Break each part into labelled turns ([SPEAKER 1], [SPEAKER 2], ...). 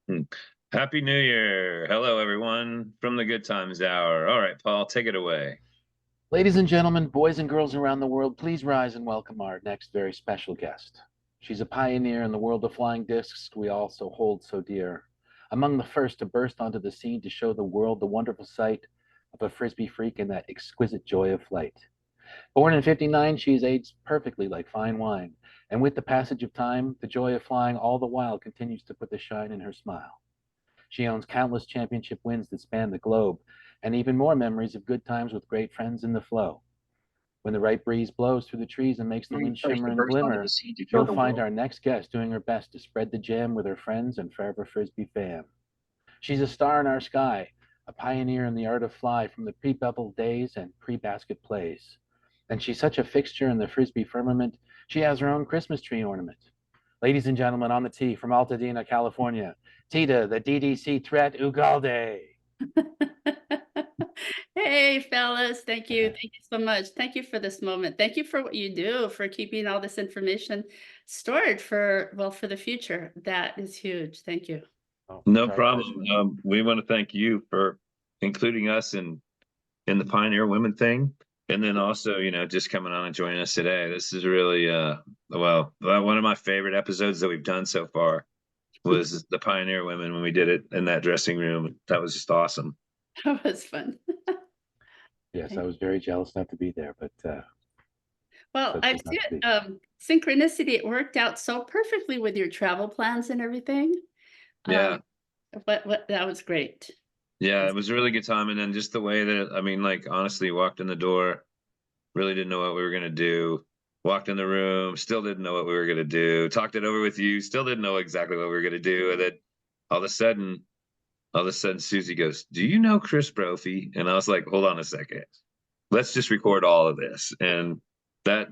[SPEAKER 1] Hmm. Happy New Year. Hello, everyone, from the Good Times Hour. All right, Paul, take it away.
[SPEAKER 2] Ladies and gentlemen, boys and girls around the world, please rise and welcome our next very special guest. She's a pioneer in the world of flying discs we also hold so dear. Among the first to burst onto the scene to show the world the wonderful sight of a frisbee freak and that exquisite joy of flight. Born in '59, she is aged perfectly like fine wine, and with the passage of time, the joy of flying all the while continues to put the shine in her smile. She owns countless championship wins that span the globe, and even more memories of good times with great friends in the flow. When the right breeze blows through the trees and makes the wind
[SPEAKER 3] First
[SPEAKER 2] shimmer
[SPEAKER 3] to
[SPEAKER 2] and
[SPEAKER 3] burst onto the
[SPEAKER 2] glimmer,
[SPEAKER 3] scene to show
[SPEAKER 2] you'll
[SPEAKER 3] the
[SPEAKER 2] find
[SPEAKER 3] world.
[SPEAKER 2] our next guest doing her best to spread the jam with her friends and forever Frisbee fam. She's a star in our sky, a pioneer in the art of fly from the pre-bubble days and pre-basket plays. And she's such a fixture in the Frisbee firmament, she has her own Christmas tree ornament. Ladies and gentlemen, on the tee from Altadena, California, Tita, the DDC threat Ugalde.
[SPEAKER 4] Hey, fellas. Thank you. Thank you so much. Thank you for this moment. Thank you for what you do, for keeping all this information stored for, well, for the future. That is huge. Thank you.
[SPEAKER 2] Oh, it's
[SPEAKER 1] No
[SPEAKER 2] our
[SPEAKER 1] problem.
[SPEAKER 2] pleasure.
[SPEAKER 1] We want to thank you for including us in the Pioneer Women thing, and then also, just coming on and joining us today. This is really, one of my favorite episodes that we've done so far was the Pioneer Women when we did it in that dressing room. That was just awesome.
[SPEAKER 4] That was fun.
[SPEAKER 2] Yes, I was very jealous not to be there, but
[SPEAKER 4] Well,
[SPEAKER 2] such
[SPEAKER 4] I've
[SPEAKER 2] was not
[SPEAKER 4] seen
[SPEAKER 2] to be.
[SPEAKER 4] it, synchronicity. It worked out so perfectly with your travel plans and everything.
[SPEAKER 1] Yeah.
[SPEAKER 4] Um, what that was great.
[SPEAKER 1] Yeah,
[SPEAKER 4] That's
[SPEAKER 1] it was a really good time. And then just the way that, I mean, like, honestly, walked in the door, really didn't know what we were going to do. Walked in the room, still didn't know what we were going to do. Talked it over with you, still didn't know exactly what we were going to do. And then all of a sudden, Susie goes, "Do you know Chris Brophy?" And I was like, "Hold on a second. Let's just record all of this." And that,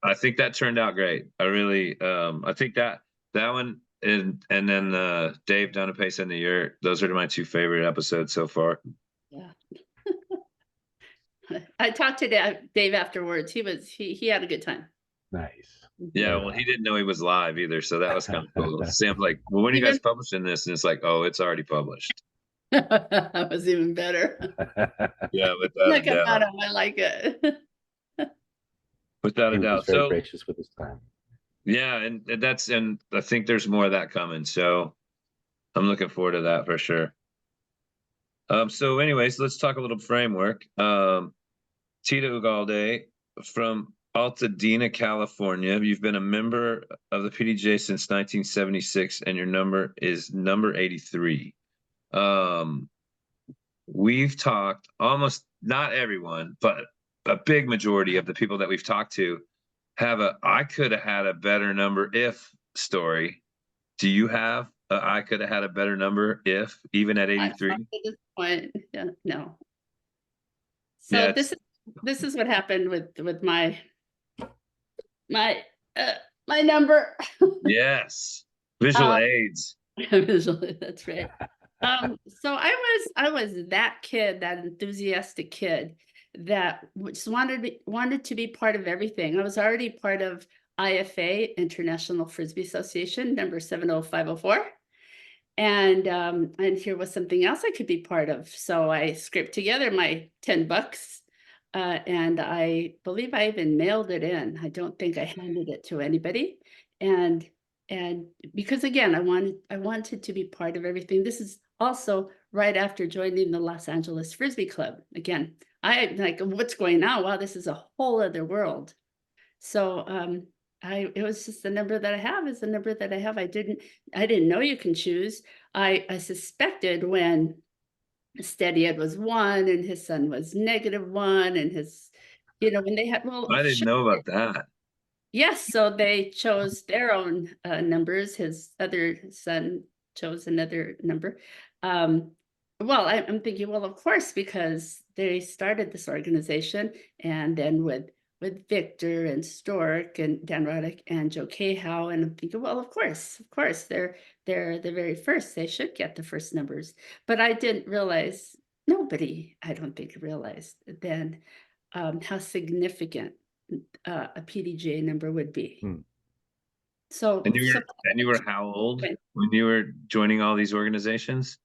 [SPEAKER 1] I think that turned out great. I really, I think that one and then Dave Down a Pace in the Year. Those are my two favorite episodes so far.
[SPEAKER 4] yeah. I talked to Dave afterwards. He had a good time.
[SPEAKER 2] Nice.
[SPEAKER 1] Yeah,
[SPEAKER 2] Right
[SPEAKER 1] well, he
[SPEAKER 2] on.
[SPEAKER 1] didn't know he was live either, so that was kind of cool. Sam's like, "Well, when are you guys
[SPEAKER 4] Even
[SPEAKER 1] publishing this?" And it's like, "Oh, it's already published."
[SPEAKER 4] that was even better.
[SPEAKER 1] Yeah, without a
[SPEAKER 4] Look at
[SPEAKER 1] doubt,
[SPEAKER 4] him. I like it.
[SPEAKER 1] without a
[SPEAKER 2] He was
[SPEAKER 1] doubt.
[SPEAKER 2] very
[SPEAKER 1] So
[SPEAKER 2] gracious with his time.
[SPEAKER 1] yeah, and I think there's more of that coming. So I'm looking forward to that for sure. So anyways, let's talk a little framework. Tita Ugalde from Altadena, California. You've been a member of the PDJ since 1976, and your number is number 83. Um, we've talked almost not everyone, but a big majority of the people that we've talked to have a I could have had a better number if story. Do you have a I could have had a better number if even at
[SPEAKER 4] Not
[SPEAKER 1] 83?
[SPEAKER 4] at this point. Yeah, no. So
[SPEAKER 1] Yeah, it's
[SPEAKER 4] this is what happened with my uh, my number.
[SPEAKER 1] yes. Visual
[SPEAKER 4] uh,
[SPEAKER 1] aids.
[SPEAKER 4] visually, that's right. So I was that kid, that enthusiastic kid that just wanted to be part of everything. I was already part of IFA, International Frisbee Association, number 70504. And here was something else I could be part of. So I scraped together my $10, and I believe I even mailed it in. I don't think I handed it to anybody. And and because again, I wanted to be part of everything. This is also right after joining the Los Angeles Frisbee Club. Again, I like what's going on. Wow, this is a whole other world. So it was just the number that I have is the number that I have. I didn't know you can choose. I suspected when Steady Ed was 1 and his son was -1 and his, when they had, well,
[SPEAKER 1] I didn't
[SPEAKER 4] sure.
[SPEAKER 1] know about that.
[SPEAKER 4] Yes, so they chose their own numbers. His other son chose another number. Um, well, I'm thinking, well, of course, because they started this organization, and then with Victor and Stork and Dan Roddick and Joe Cahow, and I'm thinking, well, of course, they're the very first. They should get the first numbers. But I didn't realize. Nobody, I don't think, realized then how significant a PDJ number would be.
[SPEAKER 2] Hmm.
[SPEAKER 4] So,
[SPEAKER 1] And you
[SPEAKER 4] so
[SPEAKER 1] were how old when you were joining all these organizations?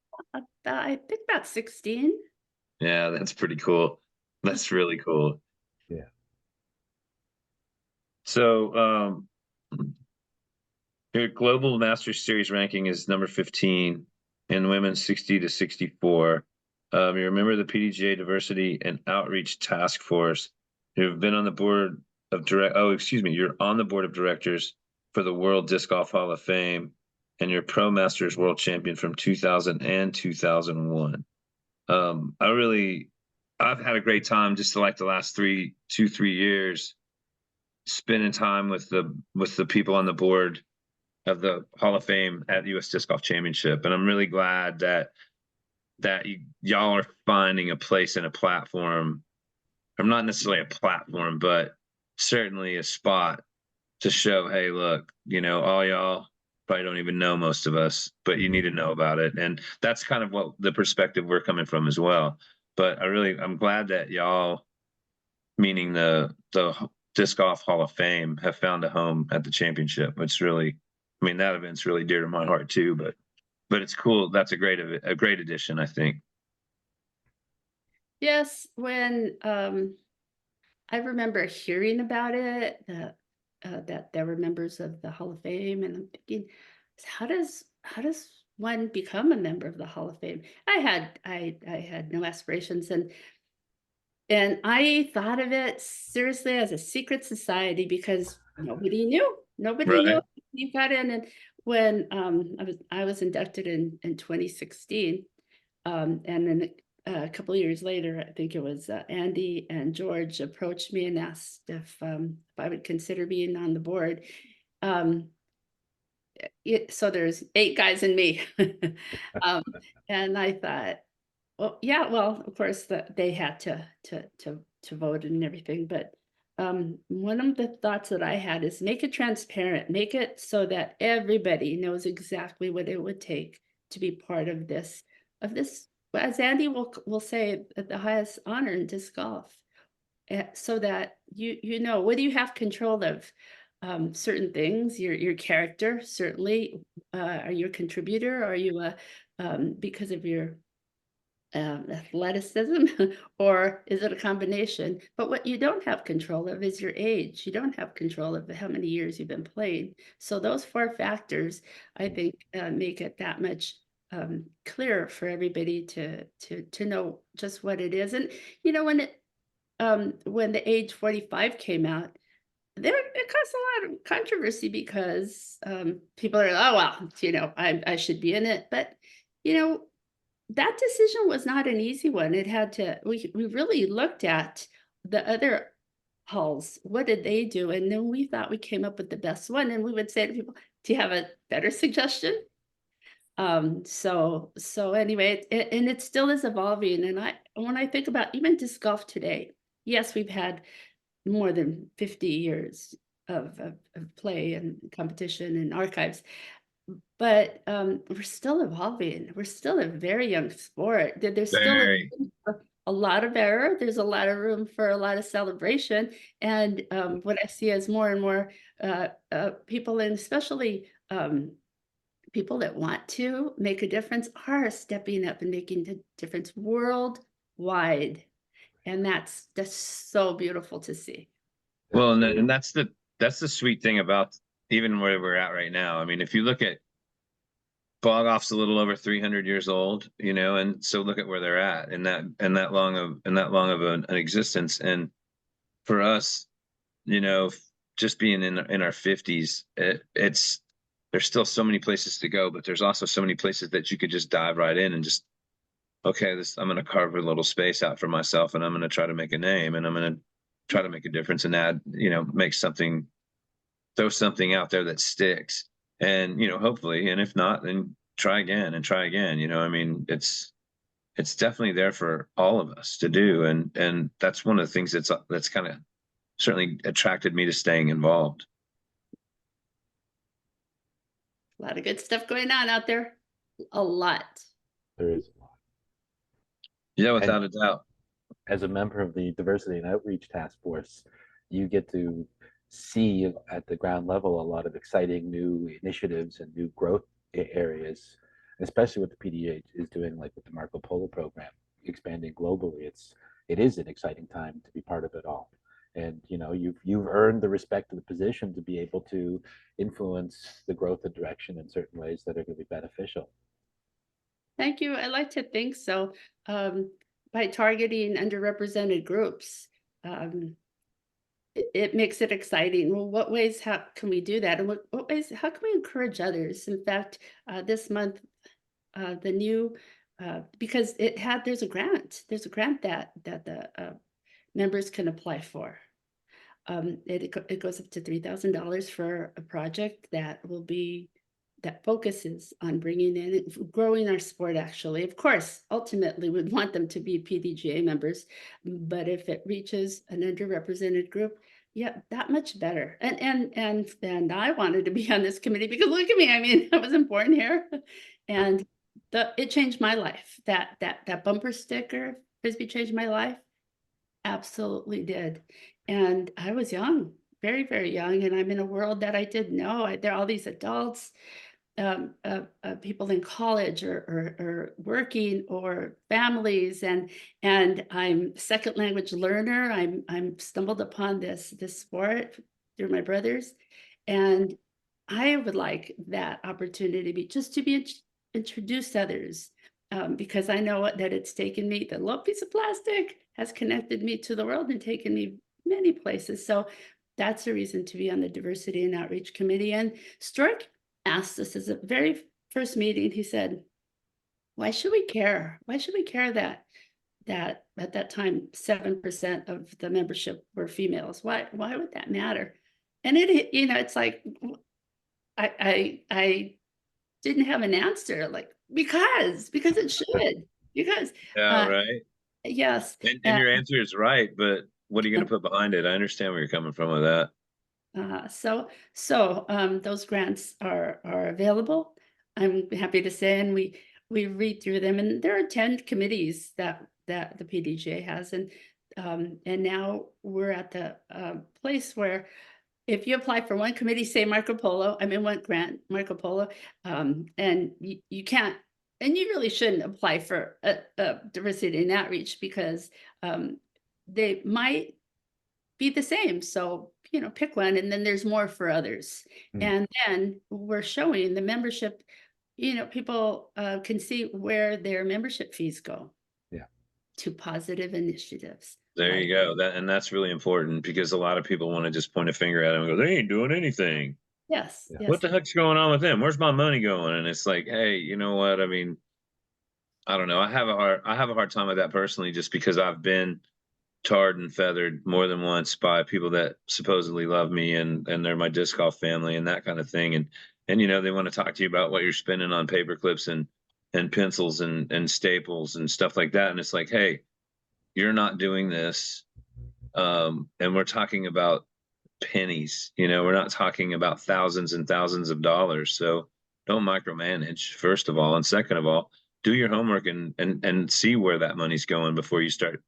[SPEAKER 4] I think about 16.
[SPEAKER 1] Yeah, that's pretty cool. That's really cool.
[SPEAKER 2] Yeah.
[SPEAKER 1] So, your global Masters Series ranking is number 15 and women's 60 to 64. You're a member of the PDGA Diversity and Outreach Task Force. You've been on the board of you're on the board of directors for the World Disc Golf Hall of Fame, and you're Pro Masters World Champion from 2000 and 2001. I've had a great time just like the last 3 years spending time with the people on the board of the Hall of Fame at the U.S. Disc Golf Championship, and I'm really glad that y'all are finding a place and a platform. I'm not necessarily a platform, but certainly a spot to show, hey, look, all y'all probably don't even know most of us, but you need to know about it, and that's kind of what the perspective we're coming from as well. But I'm glad that y'all, meaning the Disc Golf Hall of Fame, have found a home at the championship. It's really, that event's really dear to my heart too. But it's cool. That's a great addition, I think.
[SPEAKER 4] Yes, when I remember hearing about it, that there were members of the Hall of Fame, and I'm thinking, how does one become a member of the Hall of Fame? I had no aspirations, and I thought of it seriously as a secret society because nobody knew. Nobody knew
[SPEAKER 1] Right.
[SPEAKER 4] you got in. And when I was inducted in 2016, and then a couple of years later, I think it was Andy and George approached me and asked if I would consider being on the board. So there's 8 guys and me, and I thought, well, yeah, well, of course, they had to vote and everything, but one of the thoughts that I had is make it transparent, make it so that everybody knows exactly what it would take to be part of this, as Andy will say, the highest honor in disc golf, so that whether you have control of certain things, your character, certainly, are you a contributor? Are you a because of your athleticism, or is it a combination? But what you don't have control of is your age. You don't have control of how many years you've been playing. So those 4 factors, I think, make it that much clearer for everybody to know just what it is. And when the age 45 came out, it caused a lot of controversy because people are, oh well, I should be in it, but you know that decision was not an easy one. It had to, we really looked at the other halls. What did they do? And then we thought we came up with the best one. And we would say to people, do you have a better suggestion? So anyway, and it still is evolving. And when I think about even disc golf today, yes, we've had more than 50 years of play and competition and archives. But we're still evolving. We're still a very young sport. There's still
[SPEAKER 1] Very.
[SPEAKER 4] a lot of error. There's a lot of room for a lot of celebration. And what I see is more and more people, and especially people that want to make a difference, are stepping up and making a difference worldwide. And that's so beautiful to see.
[SPEAKER 1] Well, and that's the sweet thing about even where we're at right now. If you look at Bog Off's a little over 300 years old, and so look at where they're at in that long of an existence. And for us, just being in our 50s, it's there's still so many places to go, but there's also so many places that you could just dive right in and just, okay, I'm going to carve a little space out for myself, and I'm going to try to make a name, and I'm going to try to make a difference and add, throw something out there that sticks, and hopefully, and if not, then try again and try again. It's definitely there for all of us to do, and that's one of the things that's kind of certainly attracted me to staying involved.
[SPEAKER 4] A lot of good stuff going on out there. A lot.
[SPEAKER 2] There is a lot.
[SPEAKER 1] Yeah, without a doubt.
[SPEAKER 2] As a member of the Diversity and Outreach Task Force, you get to see at the ground level a lot of exciting new initiatives and new growth areas, especially what the PDA is doing, like with the Marco Polo program, expanding globally. It is an exciting time to be part of it all. And you've earned the respect of the position to be able to influence the growth and direction in certain ways that are going to be beneficial.
[SPEAKER 4] Thank you. I like to think so. By targeting underrepresented groups, it makes it exciting. Well, what ways how can we do that? And what ways how can we encourage others? In fact, this month, the new because there's a grant. There's a grant that the members can apply for. It goes up to $3,000 for a project that focuses on bringing in and growing our sport. Actually, of course, ultimately we'd want them to be PDGA members, but if it reaches an underrepresented group, yeah, that much better. And I wanted to be on this committee because look at me. I mean, I wasn't born here, and it changed my life. That bumper sticker frisbee changed my life. Absolutely did. And I was young, very, very young, and I'm in a world that I didn't know. There are all these adults, people in college or working or families, and I'm second language learner. I'm stumbled upon this sport through my brothers, and I would like that opportunity to be introduced to others, because I know that it's taken me. The little piece of plastic has connected me to the world and taken me many places. So that's a reason to be on the Diversity and Outreach Committee. And Stork asked us as a very first meeting, he said, why should we care? Why should we care that at that time 7% of the membership were females? Why would that matter? And it's like I didn't have an answer, like because it should. Because
[SPEAKER 1] Yeah, right.
[SPEAKER 4] yes.
[SPEAKER 1] And your answer is right, but what are you going to put behind it? I understand where you're coming from with that.
[SPEAKER 4] Those grants are available. I'm happy to say, and we read through them, and there are 10 committees that the PDGA has, and now we're at the place where if you apply for one committee, say Marco Polo, I mean one grant, Marco Polo, and you can't, and you really shouldn't apply for a diversity and outreach because they might be the same. So, pick one, and then there's more for others. And then we're showing the membership, people can see where their membership fees go.
[SPEAKER 2] Yeah.
[SPEAKER 4] To positive initiatives.
[SPEAKER 1] There you go. That's really important because a lot of people want to just point a finger at them and go, they ain't doing anything.
[SPEAKER 4] Yes.
[SPEAKER 2] Yeah.
[SPEAKER 4] Yes.
[SPEAKER 1] What the heck's going on with them? Where's my money going? And it's like, hey, you know what? I mean, I don't know. I have a hard time with that personally, just because I've been tarred and feathered more than once by people that supposedly love me and they're my disc golf family and that kind of thing. And they want to talk to you about what you're spending on paper clips and pencils and staples and stuff like that. And it's like, hey, you're not doing this. And we're talking about pennies, we're not talking about thousands and thousands of dollars. So don't micromanage, first of all. And second of all, do your homework and see where that money's going before you start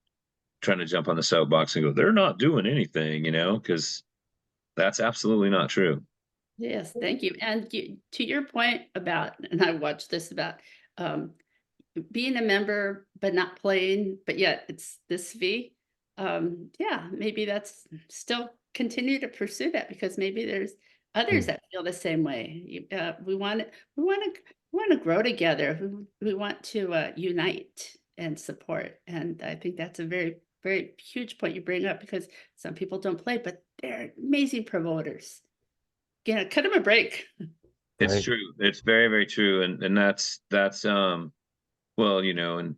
[SPEAKER 1] trying to jump on the soapbox and go, they're not doing anything, because that's absolutely not true.
[SPEAKER 4] Yes, thank you. And to your point about, and I watched this about being a member but not playing, but yet it's this fee. Yeah, maybe that's still continue to pursue that because maybe there's others that feel the same way. We want to grow together. We want to unite and support. And I think that's a very, very huge point you bring up because some people don't play, but they're amazing promoters. Cut them a break.
[SPEAKER 1] It's
[SPEAKER 2] Right.
[SPEAKER 1] true. It's very, very true. And that's well, and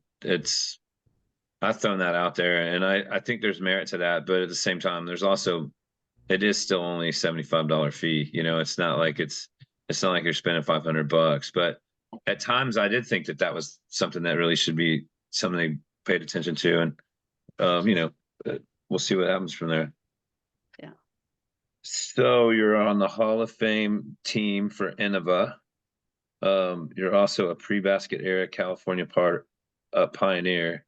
[SPEAKER 1] I've thrown that out there, and I think there's merit to that, but at the same time, it is still only a $75 fee. It's not like you're spending $500, but at times I did think that was something that really should be something they paid attention to. And, we'll see what happens from there.
[SPEAKER 4] Yeah.
[SPEAKER 1] So you're on the Hall of Fame team for Innova. You're also a pre-basket era California pioneer.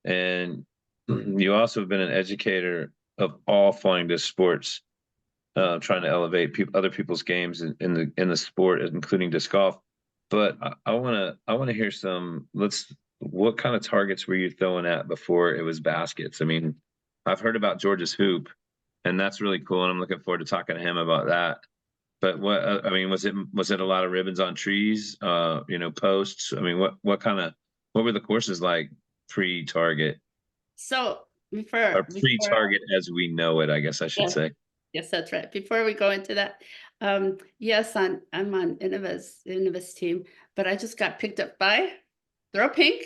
[SPEAKER 1] And you also have been an educator of all flying disc sports trying to elevate other people's games in the sport, including disc golf. But I want to hear some. What kind of targets were you throwing at before it was baskets? I mean, I've heard about George's hoop, and that's really cool, and I'm looking forward to talking to him about that. But I mean, was it a lot of ribbons on trees, posts? I mean, what were the courses like pre-target
[SPEAKER 4] So
[SPEAKER 1] or
[SPEAKER 4] before
[SPEAKER 1] pre-target as we know it, I guess I should
[SPEAKER 4] yes,
[SPEAKER 1] say.
[SPEAKER 4] yes, that's right. Before we go into that, yes, I'm on Innova's team, but I just got picked up by Throw Pink.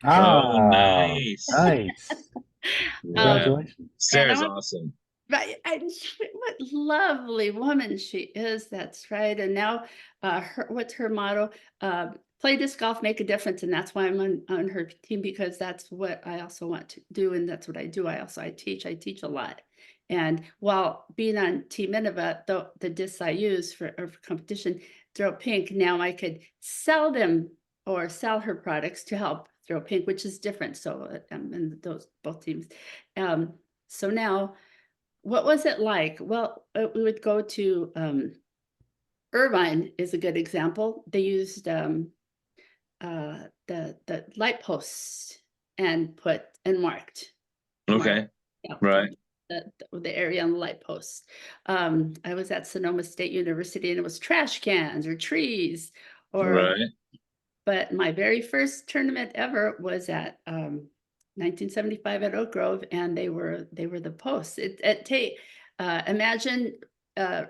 [SPEAKER 1] Oh,
[SPEAKER 2] Ah,
[SPEAKER 1] nice.
[SPEAKER 2] nice.
[SPEAKER 1] Yeah.
[SPEAKER 2] Congratulations.
[SPEAKER 4] And
[SPEAKER 1] Sarah's awesome.
[SPEAKER 4] right, and what lovely woman she is. That's right. And now, what's her motto? Play disc golf, make a difference, and that's why I'm on her team, because that's what I also want to do, and that's what I do. I teach. I teach a lot, and while being on Team Innova, the discs I use for competition, Throw Pink. Now I could sell them or sell her products to help Throw Pink, which is different. So I'm in those both teams. So now. What was it like? Well, we would go to Irvine is a good example. They used the light posts and marked.
[SPEAKER 1] Okay.
[SPEAKER 4] Yeah,
[SPEAKER 1] Right.
[SPEAKER 4] the area on the light posts. I was at Sonoma State University, and it was trash cans or trees,
[SPEAKER 1] Right.
[SPEAKER 4] but my very first tournament ever was at 1975 at Oak Grove, and they were the posts. Imagine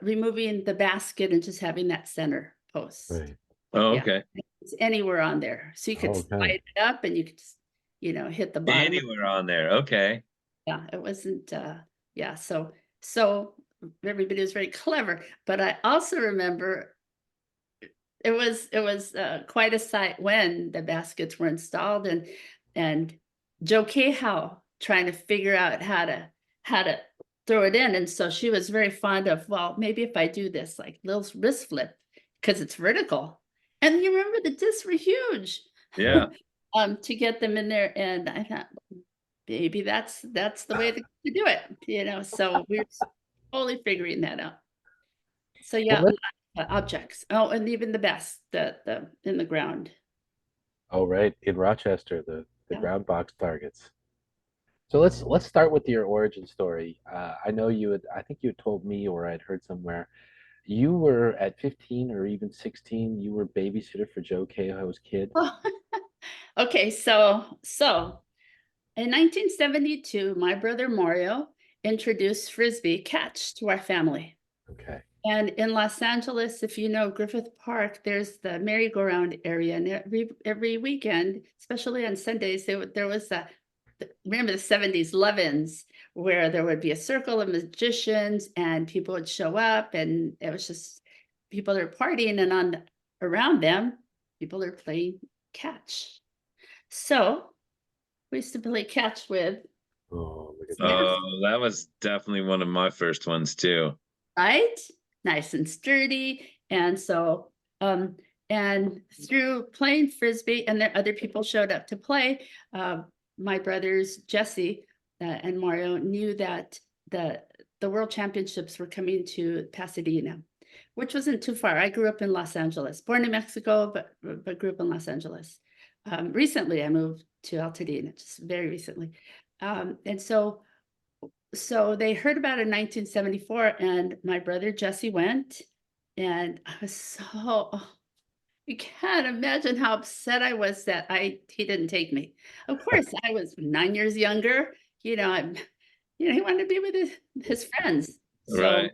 [SPEAKER 4] removing the basket and just having that center post.
[SPEAKER 2] Right.
[SPEAKER 1] Oh,
[SPEAKER 4] Yeah,
[SPEAKER 1] okay.
[SPEAKER 4] it's anywhere on there, so you could
[SPEAKER 2] Okay.
[SPEAKER 4] slide it up, and you could just, hit the bottom.
[SPEAKER 1] Anywhere on there. Okay.
[SPEAKER 4] Yeah, it wasn't. Yeah, so everybody was very clever, but I also remember it was quite a sight when the baskets were installed, and Joe Cahow trying to figure out how to throw it in. And so she was very fond of, well, maybe if I do this like little wrist flip, because it's vertical. And you remember the discs were huge.
[SPEAKER 1] Yeah.
[SPEAKER 4] To get them in there. And I thought maybe that's the way to do it, so we're totally figuring that out. So
[SPEAKER 2] Well,
[SPEAKER 4] yeah, objects. Oh, and even the best, the in the ground.
[SPEAKER 2] oh, right. In Rochester, the
[SPEAKER 4] Yeah.
[SPEAKER 2] ground box targets. So let's start with your origin story. I know I think you had told me, or I'd heard somewhere, you were at 15 or even 16, you were babysitter for Joe Cahill's kid.
[SPEAKER 4] Okay, so in 1972, my brother Mario introduced Frisbee catch to our family.
[SPEAKER 2] Okay.
[SPEAKER 4] And in Los Angeles, if you know Griffith Park, there's the merry-go-round area, and every weekend, especially on Sundays, there was remember the 70s Levins, where there would be a circle of magicians and people would show up, and it was just people are partying, and around them, people are playing catch. So we used to play catch with.
[SPEAKER 2] Oh, look at
[SPEAKER 4] Yes.
[SPEAKER 2] that.
[SPEAKER 1] Oh, that was definitely one of my first ones too.
[SPEAKER 4] Right? Nice and sturdy. And so, and through playing Frisbee, and there other people showed up to play, my brothers, Jesse and Mario, knew that the World Championships were coming to Pasadena, which wasn't too far. I grew up in Los Angeles, born in Mexico, but grew up in Los Angeles. Recently, I moved to Altadena, just very recently. And so they heard about it in 1974, and my brother Jesse went, and I was you can't imagine how upset I was that he didn't take me. Of course, I was 9 years younger. He wanted to be with his friends. So
[SPEAKER 1] Right.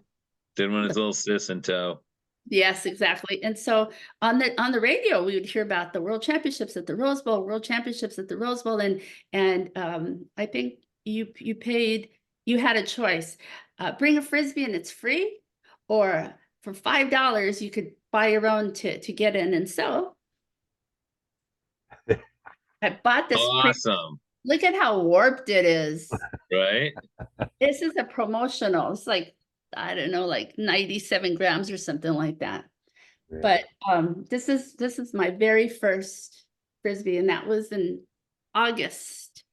[SPEAKER 1] Didn't want his little sis in tow.
[SPEAKER 4] yes, exactly. And so on the radio, we would hear about the World Championships at the Rose Bowl, World Championships at the Rose Bowl, and I think you had a choice: bring a frisbee and it's free, or for $5 you could buy your own to get in. And so I bought this.
[SPEAKER 1] Awesome.
[SPEAKER 4] Look at how warped it is.
[SPEAKER 1] Right.
[SPEAKER 4] This is a promotional. It's like, I don't know, like 97 grams or something like that.
[SPEAKER 2] Right.
[SPEAKER 4] But this is my very first frisbee, and that was in August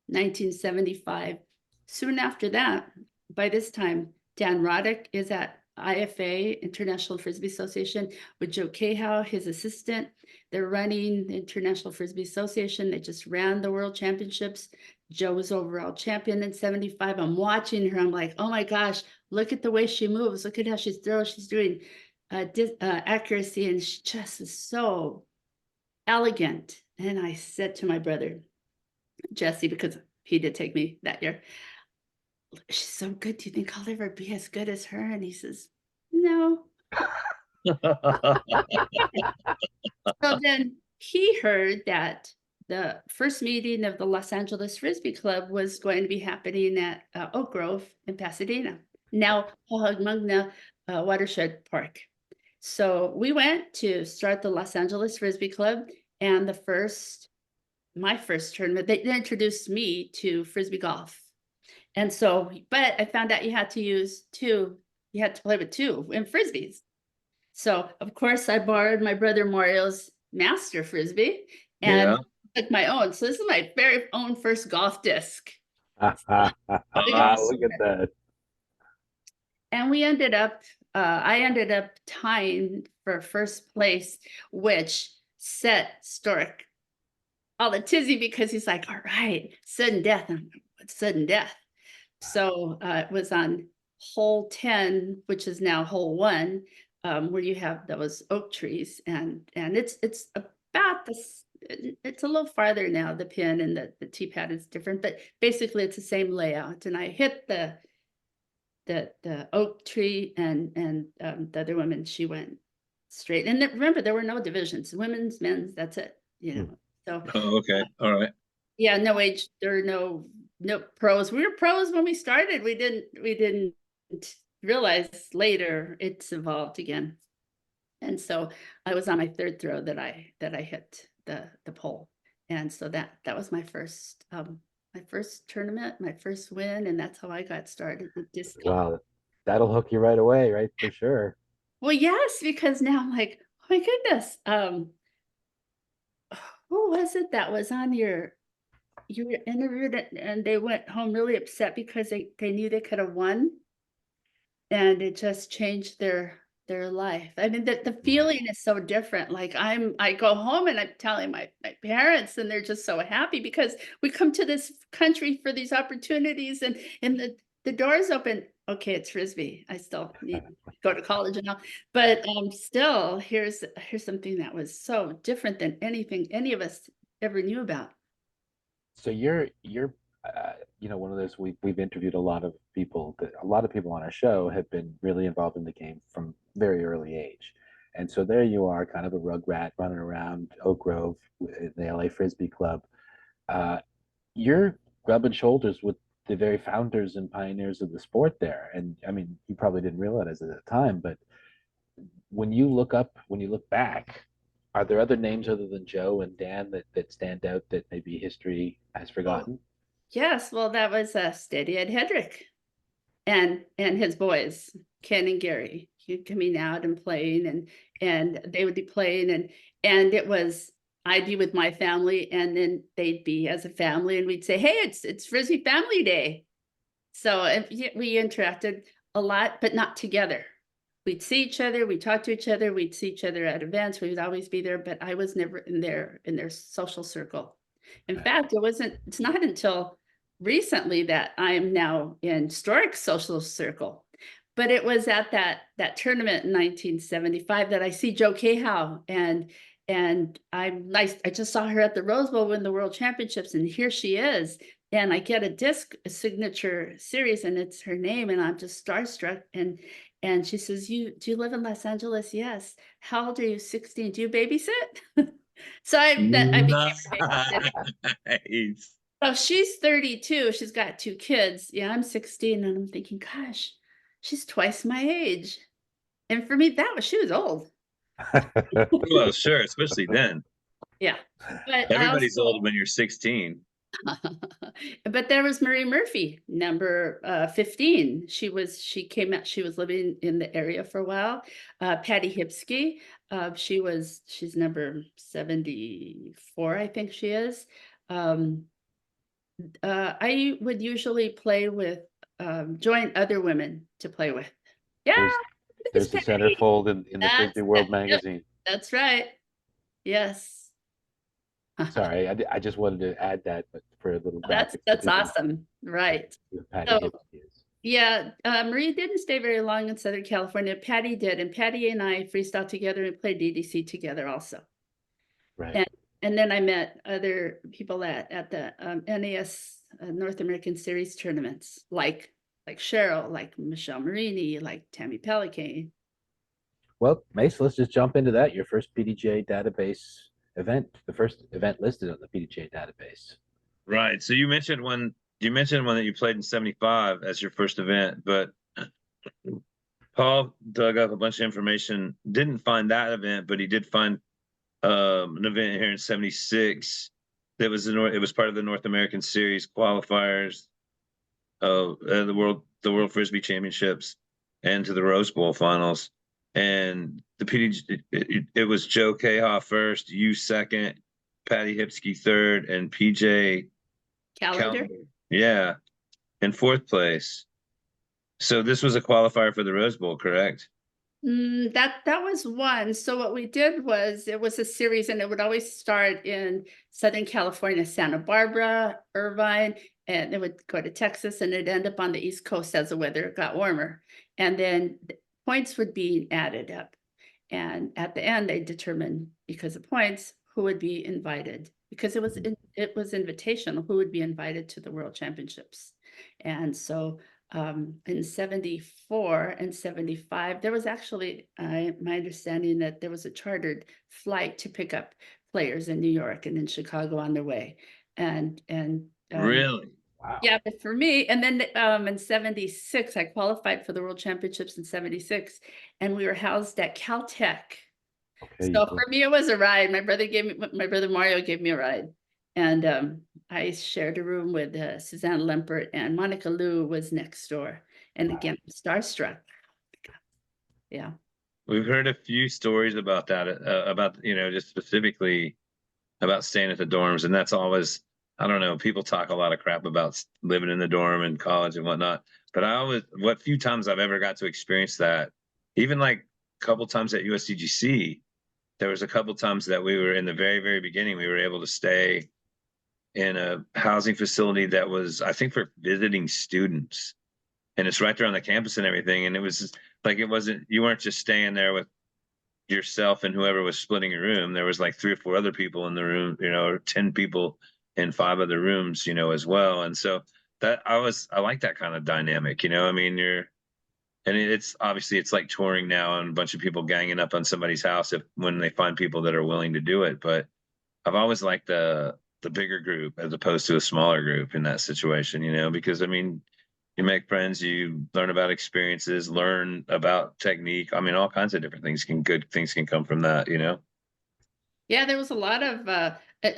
[SPEAKER 4] 1975. Soon after that, by this time, Dan Roddick is at IFA, International Frisbee Association, with Joe Cahow, his assistant. They're running the International Frisbee Association. They just ran the World Championships. Joe was overall champion in 75. I'm watching her. I'm like, oh my gosh, look at the way she moves. Look at how she throws. She's doing accuracy, and she just is so elegant. And I said to my brother, Jesse, because he did take me that year, she's so good. Do you think I'll ever be as good as her? And he says, no. So then he heard that the first meeting of the Los Angeles Frisbee Club was going to be happening at Oak Grove in Pasadena, now Magna Watershed Park. So we went to start the Los Angeles Frisbee Club, and my first tournament, they introduced me to Frisbee golf. And so, but I found out you had to play with two in Frisbees. So of course I borrowed my brother Mario's master Frisbee and took my own. So this is my very own first golf disc.
[SPEAKER 2] Look at that.
[SPEAKER 4] And we ended up, I ended up tying for first place, which set Stork all a tizzy, because he's like, all right, sudden death. I'm like, what's sudden death? So it was on hole 10, which is now hole 1, where you have those oak trees, and it's about this. It's a little farther now. The pin and the tee pad is different, but basically it's the same layout. And I hit the oak tree, and the other woman, she went straight. And remember, there were no divisions: women's, men's. That's it. You know. So.
[SPEAKER 1] Oh, okay. All right.
[SPEAKER 4] Yeah, no age. There are no pros. We were pros when we started. We didn't realize later it's evolved again. And so I was on my third throw that I hit the pole. And so that was my first tournament, my first win, and that's how I got started with disc golf.
[SPEAKER 2] Wow, that'll hook you right away, right? For sure.
[SPEAKER 4] Well, yes, because now I'm like, oh my goodness. Who was it that was on you were interviewed, and they went home really upset because they knew they could have won, and it just changed their life. I mean, the feeling is so different. Like I go home and I'm telling my parents, and they're just so happy because we come to this country for these opportunities, and the doors open. Okay, it's Frisbee. I still need to go to college and all, but still, here's something that was so different than anything any of us ever knew about.
[SPEAKER 2] So you're one of those, we've interviewed a lot of people on our show have been really involved in the game from very early age. And so there you are, kind of a rug rat running around Oak Grove in the LA Frisbee Club. You're rubbing shoulders with the very founders and pioneers of the sport there. And I mean, you probably didn't realize it at the time, but when you look back, are there other names other than Joe and Dan that stand out that maybe history has forgotten?
[SPEAKER 4] Yes, well, that was Steady Ed Hedrick and his boys, Ken and Gary, coming out and playing, and they would be playing, and it was, I'd be with my family, and then they'd be as a family, and we'd say, hey, it's Frisbee Family Day. So we interacted a lot, but not together. We'd see each other, we'd talk to each other, we'd see each other at events, we would always be there, but I was never in their social circle. In fact, it's not until recently that I am now in Stork's social circle. But it was at that tournament in 1975 that I see Joe Cahow, and I just saw her at the Rose Bowl win the World Championships, and here she is. And I get a signature series, and it's her name, and I'm just starstruck. And she says, do you live in Los Angeles? Yes. How old are you? 16. Do you babysit? So I became
[SPEAKER 1] Nice.
[SPEAKER 4] So she's 32. She's got 2 kids. Yeah, I'm 16, and I'm thinking, gosh, she's twice my age. And for me, she was old.
[SPEAKER 1] Well, sure, especially then.
[SPEAKER 4] Yeah. But
[SPEAKER 1] everybody's old when you're 16.
[SPEAKER 4] But there was Marie Murphy, number 15. She came out, she was living in the area for a while. Patty Hipsky, she's number 74, I think she is. I would usually play with join other women to play with. Yeah,
[SPEAKER 2] There's
[SPEAKER 4] it's
[SPEAKER 2] the
[SPEAKER 4] Patty.
[SPEAKER 2] centerfold in the Frisbee World
[SPEAKER 4] Yep,
[SPEAKER 2] magazine.
[SPEAKER 4] that's right. Yes.
[SPEAKER 2] Sorry, I just wanted to add that, but for a little
[SPEAKER 4] That's
[SPEAKER 2] graphic for
[SPEAKER 4] that's
[SPEAKER 2] people
[SPEAKER 4] awesome. Right.
[SPEAKER 2] who Patty
[SPEAKER 4] So
[SPEAKER 2] Hipsky is.
[SPEAKER 4] yeah, Marie didn't stay very long in Southern California. Patty did, and Patty and I freestyled together and played DDC together also.
[SPEAKER 2] Right.
[SPEAKER 4] And then I met other people at the NAS North American Series tournaments, like Cheryl, like Michelle Marini, like Tammy Pelican.
[SPEAKER 2] Well, Mace, let's just jump into that. Your first PDGA database event, the first event listed on the PDGA database.
[SPEAKER 1] Right. So you mentioned one that you played in 75 as your first event, but Paul dug up a bunch of information, didn't find that event, but he did find an event here in 76 that was it was part of the North American Series qualifiers of the World Frisbee Championships and to the Rose Bowl finals. And the it was Joe Cahaw first, you second, Patty Hipsky third, and PJ
[SPEAKER 4] Calendar.
[SPEAKER 1] Yeah, in fourth place. So this was a qualifier for the Rose Bowl, correct?
[SPEAKER 4] That was one. So what we did was it was a series, and it would always start in Southern California, Santa Barbara, Irvine, and it would go to Texas, and it'd end up on the East Coast as the weather got warmer. And then points would be added up. And at the end, they determined, because of points, who would be invited, because it was invitational, who would be invited to the World Championships. And so in 74 and 75, there was actually my understanding that there was a chartered flight to pick up players in New York and in Chicago on their way. And
[SPEAKER 1] Really?
[SPEAKER 2] Wow.
[SPEAKER 4] yeah, but for me, and then in 76, I qualified for the World Championships in 76, and we were housed at Caltech.
[SPEAKER 2] Okay.
[SPEAKER 4] So for me, it was a ride. My brother Mario gave me a ride. And I shared a room with Suzanne Lempert, and Monica Liu was next door. And again, starstruck. Yeah.
[SPEAKER 1] We've heard a few stories about that, about, just specifically about staying at the dorms. And that's always, I don't know, people talk a lot of crap about living in the dorm and college and whatnot. But what few times I've ever got to experience that, even like a couple times at USDGC, there was a couple times that we were in the very, very beginning, we were able to stay in a housing facility that was, I think, for visiting students. And it's right there on the campus and everything. And it was like, you weren't just staying there with yourself and whoever was splitting your room. There was like 3 or 4 other people in the room, or 10 people in 5 other rooms, as well. And so I like that kind of dynamic, I mean, it's obviously it's like touring now and a bunch of people ganging up on somebody's house when they find people that are willing to do it. But I've always liked the bigger group as opposed to a smaller group in that situation, because I mean, you make friends, you learn about experiences, learn about technique. I mean, all kinds of different good things can come from that,
[SPEAKER 4] Yeah, there was a lot of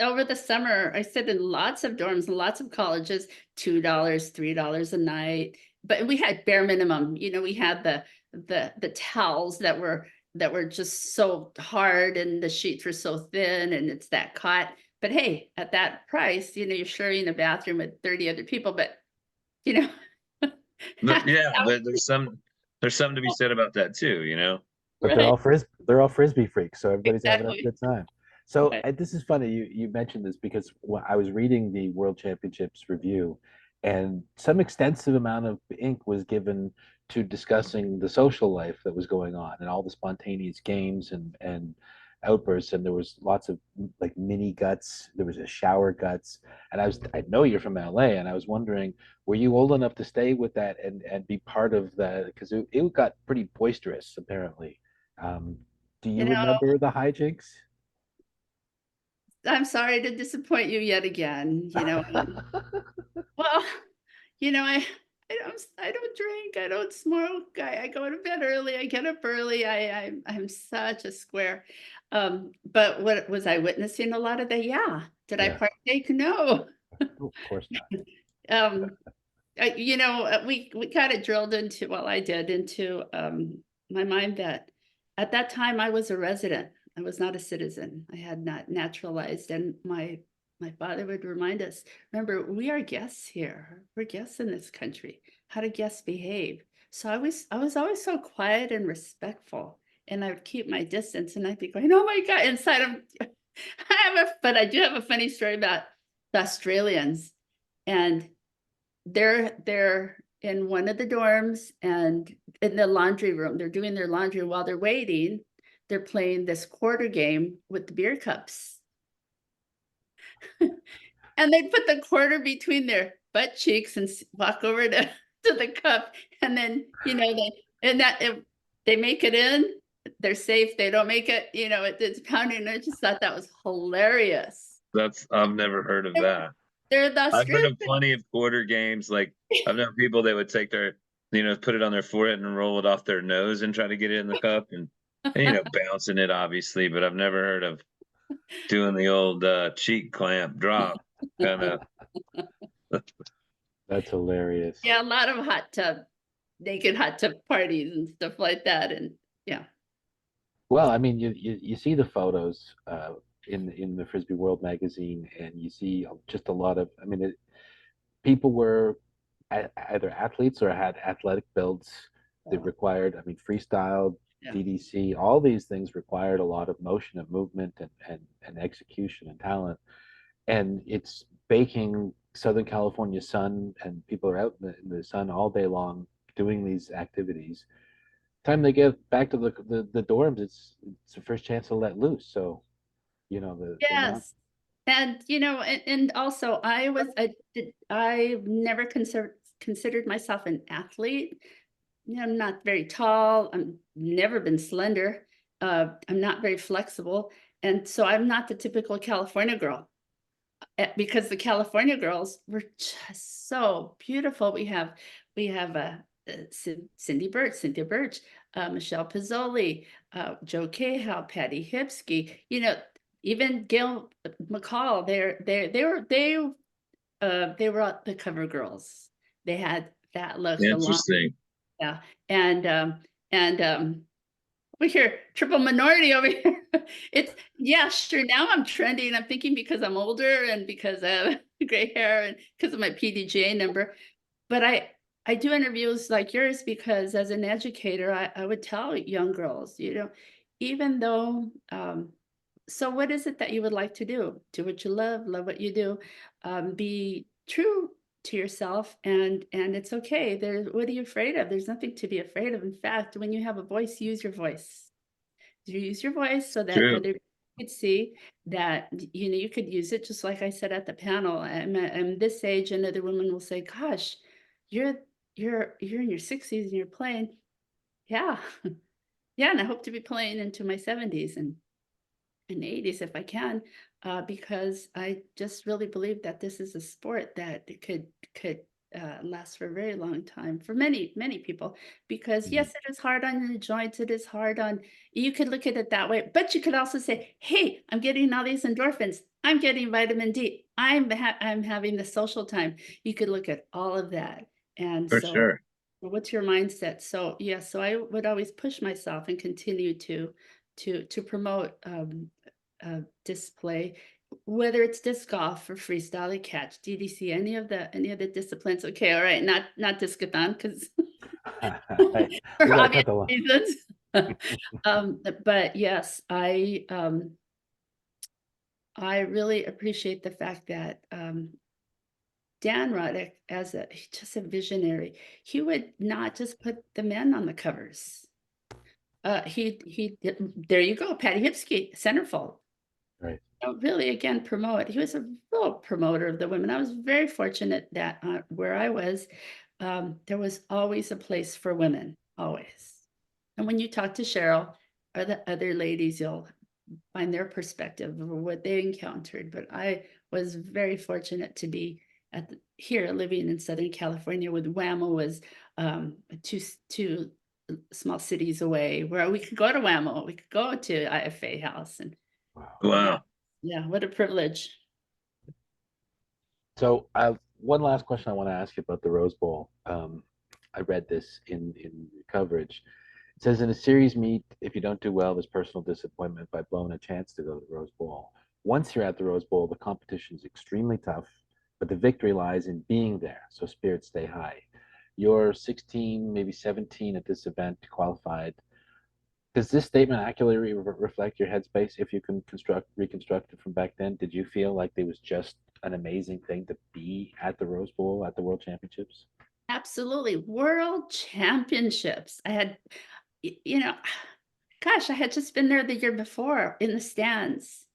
[SPEAKER 4] over the summer. I stayed in lots of dorms and lots of colleges, $2, $3 a night. But we had bare minimum. We had the towels that were just so hard, and the sheets were so thin, and it's that cot. But hey, at that price, you're sharing a bathroom with 30 other people. But
[SPEAKER 1] yeah, but there's something to be said about that too,
[SPEAKER 2] But
[SPEAKER 4] right.
[SPEAKER 2] they're all frisbee freaks, so everybody's having a
[SPEAKER 4] Exactly.
[SPEAKER 2] good time. So
[SPEAKER 4] Right.
[SPEAKER 2] and this is funny. You mentioned this because when I was reading the World Championships review, and some extensive amount of ink was given to discussing the social life that was going on and all the spontaneous games and outbursts. And there was lots of like mini guts. There was a shower guts, and I know you're from LA, and I was wondering, were you old enough to stay with that and be part of that? Because it got pretty boisterous, apparently. Do you
[SPEAKER 4] You know,
[SPEAKER 2] remember the hijinks?
[SPEAKER 4] I'm sorry to disappoint you yet again. Well, I don't drink, I don't smoke, I go to bed early, I get up early, I'm such a square. But what was I witnessing a lot of that? Yeah. Did I
[SPEAKER 2] Yeah,
[SPEAKER 4] partake? No.
[SPEAKER 2] of course not.
[SPEAKER 4] Um, we kind of drilled into, well, I did into my mind that at that time I was a resident. I was not a citizen. I had not naturalized, and my father would remind us, remember, we are guests here. We're guests in this country. how do guests behave? So I was always so quiet and respectful, and I would keep my distance, and I'd be going, "Oh my God," inside of but I do have a funny story about the Australians, and they're in one of the dorms and in the laundry room. They're doing their laundry while they're waiting. They're playing this quarter game with the beer cups. And they put the quarter between their butt cheeks and walk over to, to the cup. And then, they make it in, they're safe. They don't make it, it's pounding. I just thought that was hilarious.
[SPEAKER 1] I've never heard of that.
[SPEAKER 4] They're the
[SPEAKER 1] I've heard of
[SPEAKER 4] Australians.
[SPEAKER 1] plenty of quarter games. Like I've known people that would take their, put it on their forehead and roll it off their nose and try to get it in the cup and bouncing it obviously, but I've never heard of doing the old cheek clamp drop kind of.
[SPEAKER 2] That's hilarious.
[SPEAKER 4] Yeah, a lot of naked hot tub parties and stuff like that. And yeah.
[SPEAKER 2] Well, I mean, you see the photos in the Frisbee World magazine, and you see just a lot of. I mean, people were either athletes or had athletic builds. They required. I mean, freestyle,
[SPEAKER 4] Yeah.
[SPEAKER 2] DDC, all these things required a lot of motion and movement and execution and talent. And it's baking Southern California sun, and people are out in the sun all day long doing these activities. Time they get back to the dorms, it's the first chance to let loose. So, they're not.
[SPEAKER 4] Yes. And and also I never considered myself an athlete. I'm not very tall. I'm never been slender. I'm not very flexible. And so I'm not the typical California girl. Because the California girls were just so beautiful. We have Cynthia Birch, Michelle Pizzoli, Joe Cahill, Patty Hipsky. Even Gail McCall. They were the cover girls. They had that look, the long,
[SPEAKER 1] Interesting.
[SPEAKER 4] yeah, and over here, triple minority over here. It's yeah, sure. Now I'm trending. I'm thinking because I'm older and because I have gray hair and because of my PDGA number. But I do interviews like yours because as an educator, I would tell young girls, even though so what is it that you would like to do? Do what you love what you do. Be true to yourself, and it's okay. What are you afraid of? There's nothing to be afraid of. In fact, when you have a voice, use your voice. Use your voice so that
[SPEAKER 1] True.
[SPEAKER 4] other people could see that you could use it. Just like I said at the panel, I'm this age, another woman will say, "Gosh, you're you're in your 60s and you're playing." Yeah, yeah, and I hope to be playing into my 70s and 80s if I can, because I just really believe that this is a sport that could last for a very long time for many people. Because yes, it is hard on the joints. It is hard on. You could look at it that way, but you could also say, "Hey, I'm getting all these endorphins. I'm getting vitamin D. I'm having the social time." You could look at all of that, and
[SPEAKER 1] For
[SPEAKER 4] so.
[SPEAKER 1] sure.
[SPEAKER 4] What's your mindset? So yeah, so I would always push myself and continue to promote display, whether it's disc golf or freestyle, catch, DDC, any of the disciplines. Okay, all right, not discathon because
[SPEAKER 2] Hey, we
[SPEAKER 4] for
[SPEAKER 2] got to
[SPEAKER 4] obvious
[SPEAKER 2] cut the line.
[SPEAKER 4] reasons. But yes, I really appreciate the fact that Dan Roddick, he's just a visionary. He would not just put the men on the covers. There you go, Patty Hipsky, centerfold.
[SPEAKER 2] Right.
[SPEAKER 4] Really, again, promote. He was a real promoter of the women. I was very fortunate that where I was, there was always a place for women, always. And when you talk to Cheryl or the other ladies, you'll find their perspective of what they encountered. But I was very fortunate to be here living in Southern California with WAMO was two small cities away where we could go to WAMO, we could go to IFA House, and
[SPEAKER 1] Wow.
[SPEAKER 4] yeah, what a privilege.
[SPEAKER 2] So, one last question I want to ask you about the Rose Bowl. I read this in coverage. It says in a series meet, if you don't do well, there's personal disappointment by blowing a chance to go to the Rose Bowl. Once you're at the Rose Bowl, the competition is extremely tough, but the victory lies in being there. So spirits stay high. You're 16, maybe 17 at this event, qualified. Does this statement accurately reflect your headspace if you can reconstruct it from back then? Did you feel like it was just an amazing thing to be at the Rose Bowl, at the World Championships?
[SPEAKER 4] Absolutely. World Championships. I had, you know, gosh, I had just been there the year before in the stands.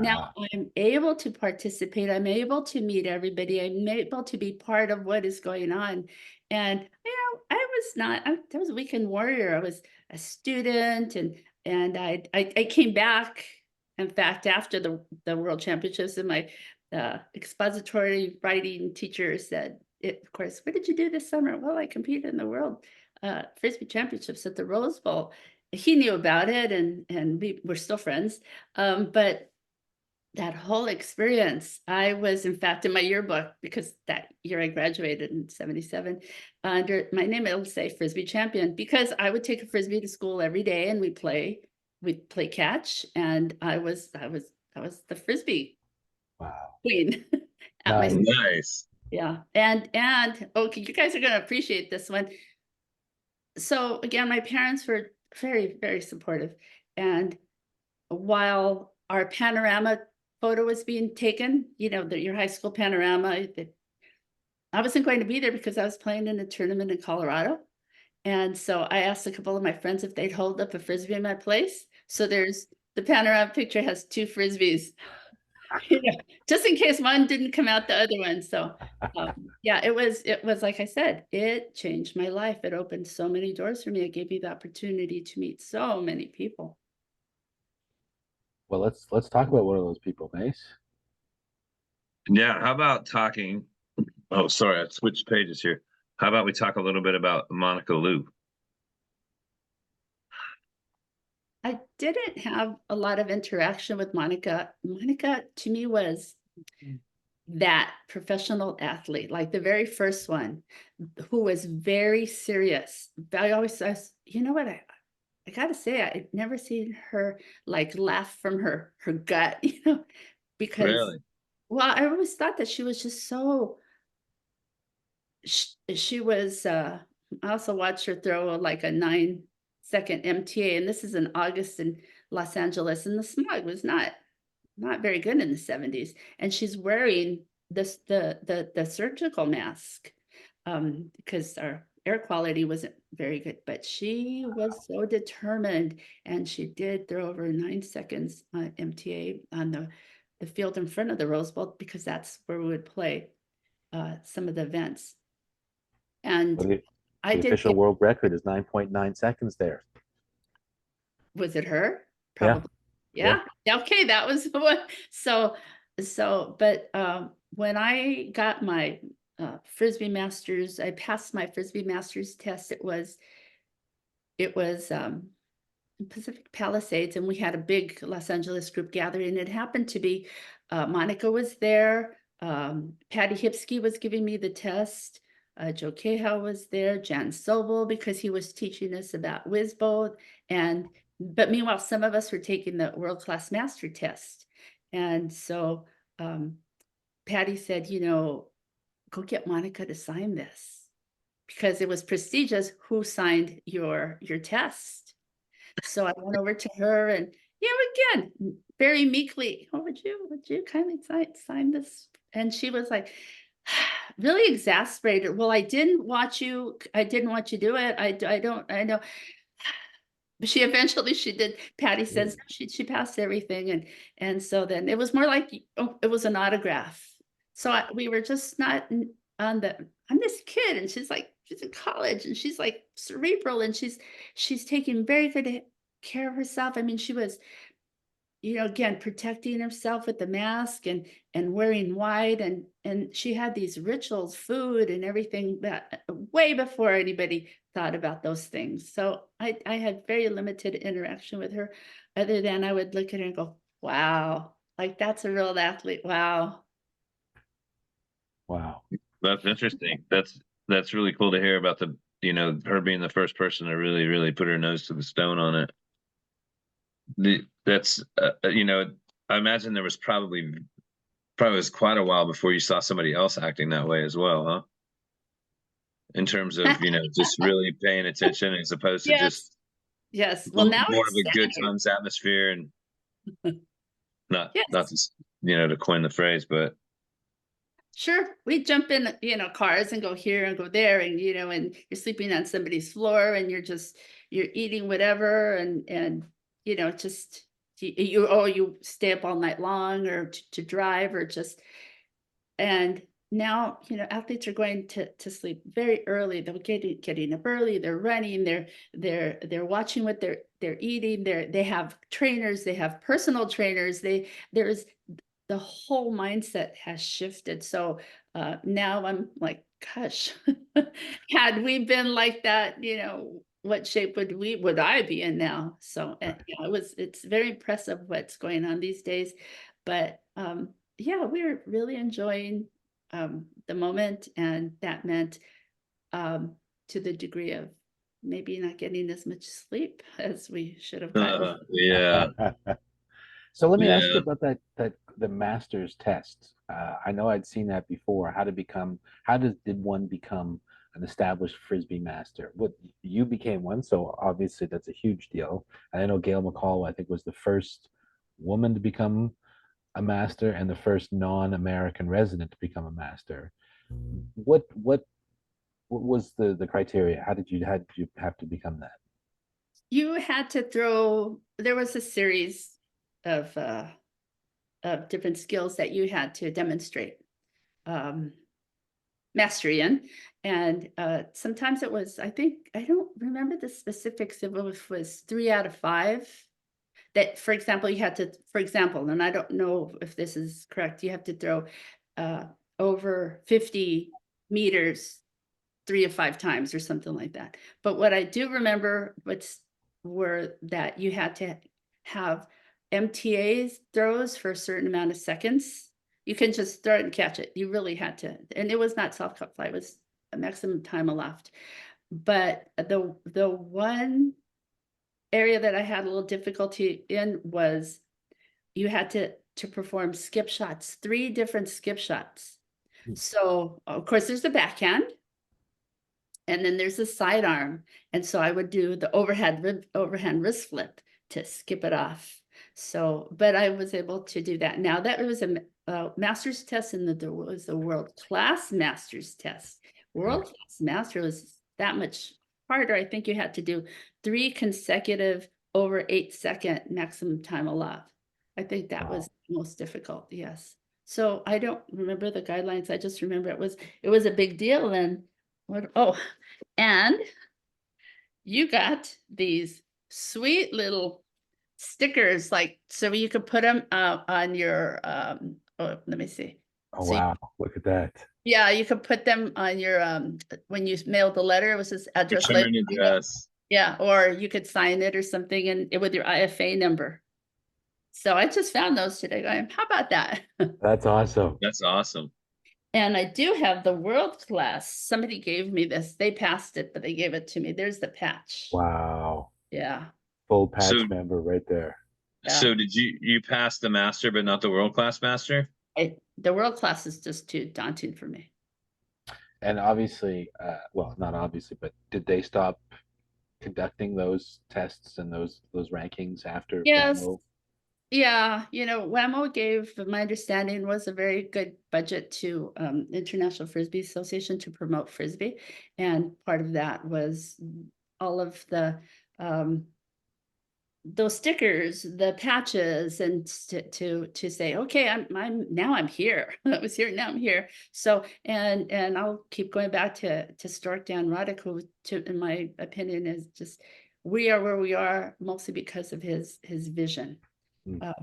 [SPEAKER 4] Now
[SPEAKER 2] Ah,
[SPEAKER 4] I'm able to participate. I'm able to meet everybody. I'm able to be part of what is going on. And I was not. I was a weekend warrior. I was a student, and I came back. In fact, after the World Championships, and my expository writing teacher said, "Of course, what did you do this summer?" Well, I competed in the World Frisbee Championships at the Rose Bowl. He knew about it, and we were still friends. But that whole experience, I was in fact in my yearbook, because that year I graduated in 77, under my name it'll say Frisbee champion, because I would take a Frisbee to school every day and we'd play catch, and I was the Frisbee
[SPEAKER 2] wow.
[SPEAKER 4] queen at my
[SPEAKER 2] Nice.
[SPEAKER 1] Nice.
[SPEAKER 4] yeah. And okay, you guys are gonna appreciate this one. So again, my parents were very, very supportive. And while our panorama photo was being taken, your high school panorama, I wasn't going to be there because I was playing in a tournament in Colorado. And so I asked a couple of my friends if they'd hold up a Frisbee in my place. So there's the panorama picture has two Frisbees, just in case one didn't come out the other one. So yeah, it was like I said, it changed my life. It opened so many doors for me. It gave me the opportunity to meet so many people.
[SPEAKER 2] Well, let's talk about one of those people, Mace.
[SPEAKER 1] Yeah. How about talking? Oh, sorry, I switched pages here. How about we talk a little bit about Monica Liu?
[SPEAKER 4] I didn't have a lot of interaction with Monica. Monica to me was that professional athlete, like the very first one, who was very serious. I always says, you know what, I gotta say, I'd never seen her like laugh from her gut, because
[SPEAKER 1] Really?
[SPEAKER 4] well, I always thought that she was just so she was I also watched her throw like a 9-second MTA, and this is in August in Los Angeles, and the smog was not very good in the 70s, and she's wearing this the surgical mask because our air quality wasn't very good, but she was so determined, and she did throw over 9 seconds MTA on the field in front of the Rose Bowl, because that's where we would play some of the events. And
[SPEAKER 2] Well,
[SPEAKER 4] I
[SPEAKER 2] the
[SPEAKER 4] did
[SPEAKER 2] official world record is 9.9 seconds there.
[SPEAKER 4] was it her?
[SPEAKER 2] Yeah,
[SPEAKER 4] Probably.
[SPEAKER 2] yeah.
[SPEAKER 4] Yeah. Okay, that was the one. But when I got my Frisbee Masters, I passed my Frisbee Masters test. It was in Pacific Palisades, and we had a big Los Angeles group gathering. It happened to be Monica was there, Patty Hipsky was giving me the test, Joe Cahill was there, Jan Sobel, because he was teaching us about WSBO, but meanwhile, some of us were taking the world-class master test. And so Patty said, go get Monica to sign this, because it was prestigious who signed your test. So I went over to her, and again, very meekly, oh, would you kindly sign this? And she was like, really exasperated. Well, I didn't want you do it. I know. But she did. Patty says she passed everything, and so then it was more like, oh, it was an autograph. So we were just not on the. I'm this kid, and she's in college, and she's like cerebral, and she's taking very good care of herself. I mean, she was, again, protecting herself with the mask and wearing white, and she had these rituals, food and everything, that way before anybody thought about those things. So I had very limited interaction with her, other than I would look at her and go, wow, like that's a real athlete. Wow.
[SPEAKER 2] Wow.
[SPEAKER 1] That's interesting. That's really cool to hear about her being the first person to really, really put her nose to the stone on it. That's I imagine there was probably was quite a while before you saw somebody else acting that way as well, huh? in terms of, just really paying attention as opposed to
[SPEAKER 4] Yes,
[SPEAKER 1] just
[SPEAKER 4] yes. Well, now
[SPEAKER 1] more of
[SPEAKER 4] it's
[SPEAKER 1] a good
[SPEAKER 4] Saturday.
[SPEAKER 1] times atmosphere and not
[SPEAKER 4] Yes.
[SPEAKER 1] to, to coin the phrase, but
[SPEAKER 4] Sure, we jump in, cars and go here and go there, and and you're sleeping on somebody's floor, and you're eating whatever, and just you stay up all night long, or to drive, or just and now athletes are going to sleep very early. They're getting up early. They're running. They're watching what they're eating. They have trainers. They have personal trainers. There's the whole mindset has shifted. So now I'm like, gosh, had we been like that, what shape would I be in now? So it's very impressive what's going on these days. But yeah, we're really enjoying the moment, and that meant to the degree of maybe not getting as much sleep as we should have gotten.
[SPEAKER 1] yeah,
[SPEAKER 2] So let me ask you
[SPEAKER 1] yeah.
[SPEAKER 2] about that the master's test. I know I'd seen that before. Did one become an established frisbee master? What you became one, so obviously that's a huge deal. And I know Gail McCall, I think, was the first woman to become a master and the first non-American resident to become a master. What was the criteria? How did you have to become that?
[SPEAKER 4] You had to throw, there was a series of different skills that you had to demonstrate mastery in. And sometimes it was, I don't remember the specifics of it, was 3 out of 5. That, for example, and I don't know if this is correct, you have to throw over 50 meters 3 of 5 times or something like that. But what I do remember were that you had to have MTAs throws for a certain amount of seconds. You can just throw it and catch it. You really had to, and it was not soft cut fly, it was a maximum time aloft. But the one area that I had a little difficulty in was you had to perform skip shots, 3 different skip shots. So of course there's the backhand, and then there's a sidearm. And so I would do the overhand wrist flip to skip it off. So, but I was able to do that. Now that was a master's test, and there was a world-class master's test. World-class master was that much harder. I think you had to do 3 consecutive over 8-second maximum time aloft. I think that was the most difficult. Yes. So I don't remember the guidelines. I just remember it was a big deal. And and you got these sweet little stickers, like, so you could put them on your let me see.
[SPEAKER 2] Oh
[SPEAKER 4] So
[SPEAKER 2] wow, look at that.
[SPEAKER 4] yeah, you could put them on your when you mailed the letter, it was this address label.
[SPEAKER 1] Return address.
[SPEAKER 4] Yeah, or you could sign it or something, and with your IFA number. So I just found those today, going, how about that?
[SPEAKER 2] That's awesome.
[SPEAKER 1] That's awesome.
[SPEAKER 4] And I do have the world class. Somebody gave me this. They passed it, but they gave it to me. There's the patch.
[SPEAKER 2] Wow.
[SPEAKER 4] Yeah.
[SPEAKER 2] Full
[SPEAKER 1] So,
[SPEAKER 2] patch member right there.
[SPEAKER 1] so
[SPEAKER 4] Yeah.
[SPEAKER 1] did you pass the master, but not the world class master?
[SPEAKER 4] The world class is just too daunting for me.
[SPEAKER 2] And obviously, well, not obviously, but did they stop conducting those tests and those rankings after
[SPEAKER 4] Yes.
[SPEAKER 2] WAMO?
[SPEAKER 4] Yeah. WAMO gave, my understanding, was a very good budget to International Frisbee Association to promote Frisbee. And part of that was all of the those stickers, the patches, and to say, okay, I'm here. I was here, now I'm here. So and I'll keep going back to Stork Dan Roddick, who, in my opinion, is just, we are where we are mostly because of his vision.
[SPEAKER 2] Mm.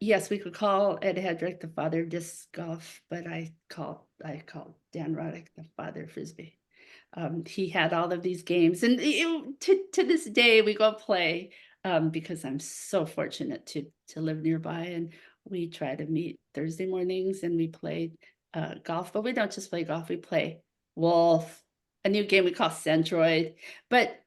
[SPEAKER 4] Yes, we could call Ed Hedrick the father of disc golf, but I call Dan Roddick the father of Frisbee. He had all of these games, and to this day we go play, because I'm so fortunate to live nearby, and we try to meet Thursday mornings and we play golf. But we don't just play golf, we play Wolf, a new game we call Centroid. But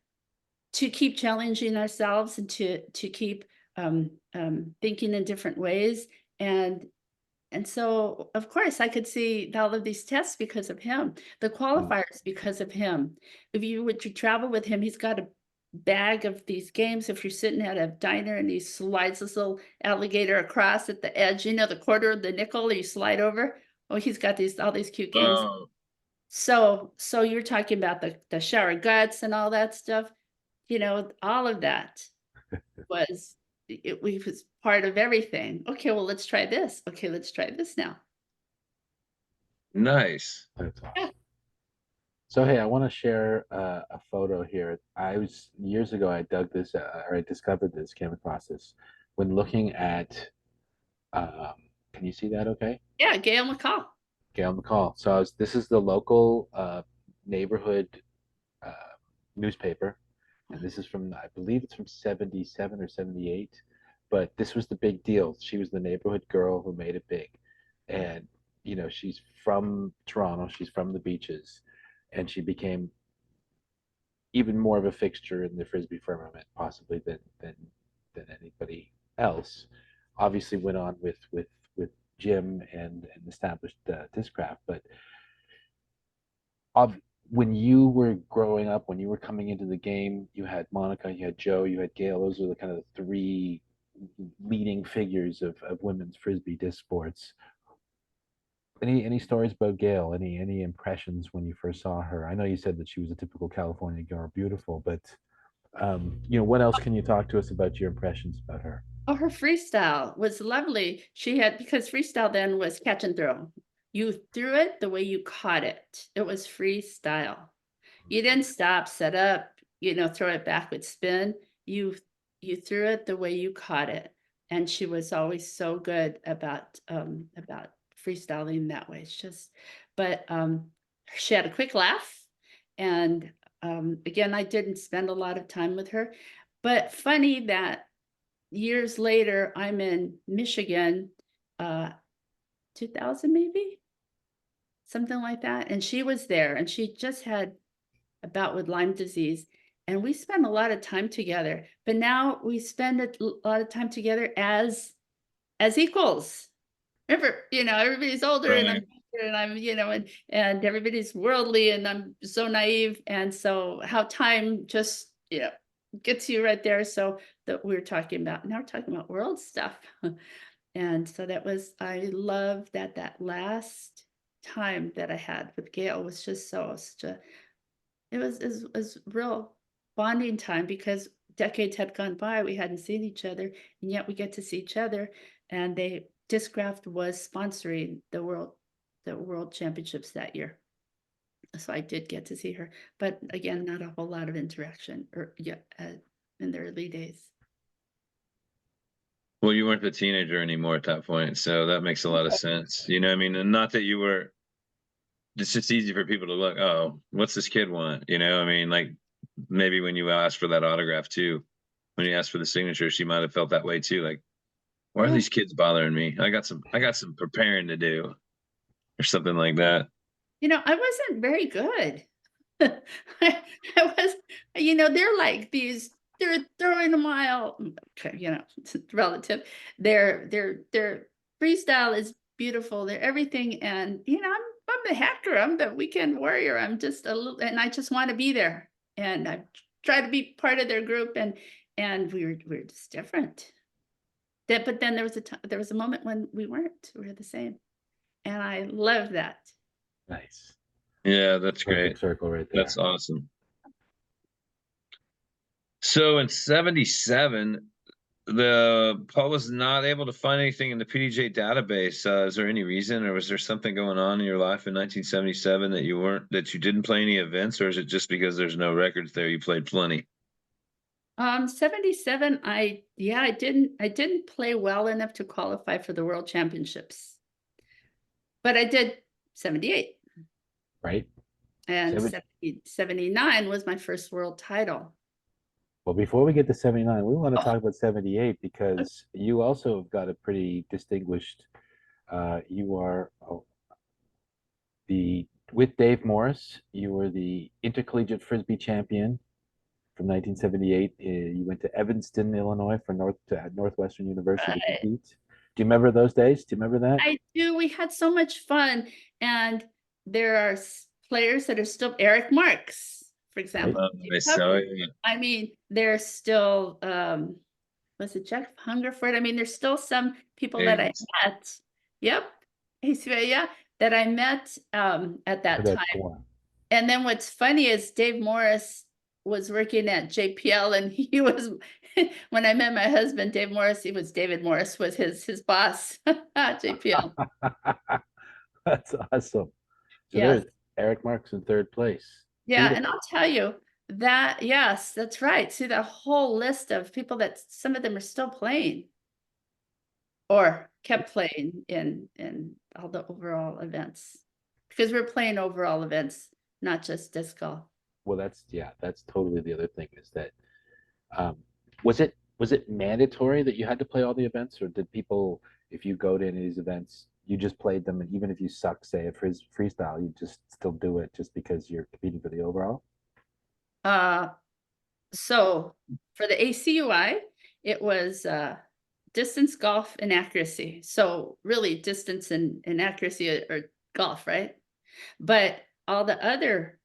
[SPEAKER 4] to keep challenging ourselves, and to keep thinking in different ways. And And so, of course, I could see all of these tests because of him, the qualifiers because of him. If you were to travel with him, he's got a bag of these games. If you're sitting at a diner and he slides this little alligator across at the edge, you know, the quarter, the nickel, you slide over. Oh, he's got all these cute games.
[SPEAKER 1] Oh,
[SPEAKER 4] So you're talking about the shower guts and all that stuff, you know, all of that was we was part of everything. Okay, well, let's try this. Okay, let's try this now.
[SPEAKER 1] nice.
[SPEAKER 2] That's awesome.
[SPEAKER 4] Yeah.
[SPEAKER 2] So hey, I want to share a photo here. I was years ago. I dug this, or I discovered this, came across this when looking at. Um, can you see that? Okay,
[SPEAKER 4] Yeah, Gail McCall.
[SPEAKER 2] Gail McCall. So this is the local neighborhood uh, newspaper, and this is from, I believe it's from 77 or 78. But this was the big deal. She was the neighborhood girl who made it big, and she's from Toronto. She's from the beaches, and she became even more of a fixture in the frisbee firmament, possibly than anybody else. Obviously, went on with Jim and established Discraft. But of when you were growing up, when you were coming into the game, you had Monica, you had Joe, you had Gail. Those were the kind of the three leading figures of women's frisbee disc sports. Any stories about Gail? Any impressions when you first saw her? I know you said that she was a typical California girl, beautiful, but what else can you talk to us about your impressions about her?
[SPEAKER 4] Oh, her freestyle was lovely. She had, because freestyle then was catch and throw. You threw it the way you caught it. It was freestyle. You didn't stop, set up, throw it back with spin. You threw it the way you caught it. And she was always so good about freestyling that way. It's just, but she had a quick laugh. And again, I didn't spend a lot of time with her. But funny that years later, I'm in Michigan, 2000 maybe, something like that. And she was there, and she just had a bout with Lyme disease. And we spent a lot of time together, but now we spend a lot of time together as equals. Remember, everybody's older and I'm
[SPEAKER 1] Right.
[SPEAKER 4] younger and I'm, and everybody's worldly and I'm so naive. And so how time just, gets you right there. So that we're talking about, now we're talking about world stuff. And so I love that last time that I had with Gail was just such a, it was real bonding time because decades had gone by. We hadn't seen each other, and yet we get to see each other. And Discraft was sponsoring the world championships that year. So I did get to see her, but again, not a whole lot of interaction in the early days.
[SPEAKER 1] Well, you weren't a teenager anymore at that point, so that makes a lot of sense. You know what I mean? And not that you were, it's just easy for people to look, oh, what's this kid want? You know, I mean, like maybe when you asked for that autograph too, when you asked for the signature, she might have felt that way too. Like, why are
[SPEAKER 4] Yeah.
[SPEAKER 1] these kids bothering me? I got some preparing to do or something like that.
[SPEAKER 4] I wasn't very good. I was, they're like they're throwing a mile. Okay, it's relative. Their freestyle is beautiful. They're everything. And, I'm the hacker. I'm the weekend warrior. I'm just a little, and I just want to be there. And I try to be part of their group. And we're just different. But then there was a moment when we weren't. We were the same. And I love that.
[SPEAKER 2] Nice.
[SPEAKER 1] Yeah, that's great.
[SPEAKER 2] Perfect circle right there.
[SPEAKER 1] That's awesome. So in 77, Paul was not able to find anything in the PDJ database. Is there any reason, or was there something going on in your life in 1977 that you didn't play any events, or is it just because there's no records there? You played plenty.
[SPEAKER 4] 77, I didn't play well enough to qualify for the world championships. But I did 78.
[SPEAKER 2] Right.
[SPEAKER 4] And
[SPEAKER 2] 70
[SPEAKER 4] 79 was my first world title.
[SPEAKER 2] Well, before we get to 79, we want to talk about 78 because you also have got a pretty distinguished. You are with Dave Morris. You were the intercollegiate frisbee champion from 1978. You went to Evanston, Illinois, for Northwestern University to
[SPEAKER 4] Right.
[SPEAKER 2] compete. Do you remember those days? Do you remember that?
[SPEAKER 4] I do. We had so much fun. And there are players that are still Eric Marks, for example.
[SPEAKER 1] So yeah.
[SPEAKER 4] I mean, there's still was it Jeff Hungerford? I mean, there's still some people that I met. Yep. Yeah, that I met at that
[SPEAKER 2] That
[SPEAKER 4] time.
[SPEAKER 2] tour.
[SPEAKER 4] And then what's funny is Dave Morris was working at JPL, and he was when I met my husband, Dave Morris, David Morris was his boss at JPL.
[SPEAKER 2] That's awesome. So
[SPEAKER 4] Yes.
[SPEAKER 2] there's Eric Marks in third place.
[SPEAKER 4] Yeah, and
[SPEAKER 2] Beautiful.
[SPEAKER 4] I'll tell you that, yes, that's right. See the whole list of people that some of them are still playing or kept playing in all the overall events. Because we're playing overall events, not just disc golf.
[SPEAKER 2] Well, that's totally the other thing is that um, was it mandatory that you had to play all the events, or did people, if you go to any of these events, you just played them, and even if you suck, say at freestyle, you just still do it just because you're competing for the overall?
[SPEAKER 4] So for the ACUI, it was distance, golf, and accuracy. So really distance and accuracy are golf, right? But all the other,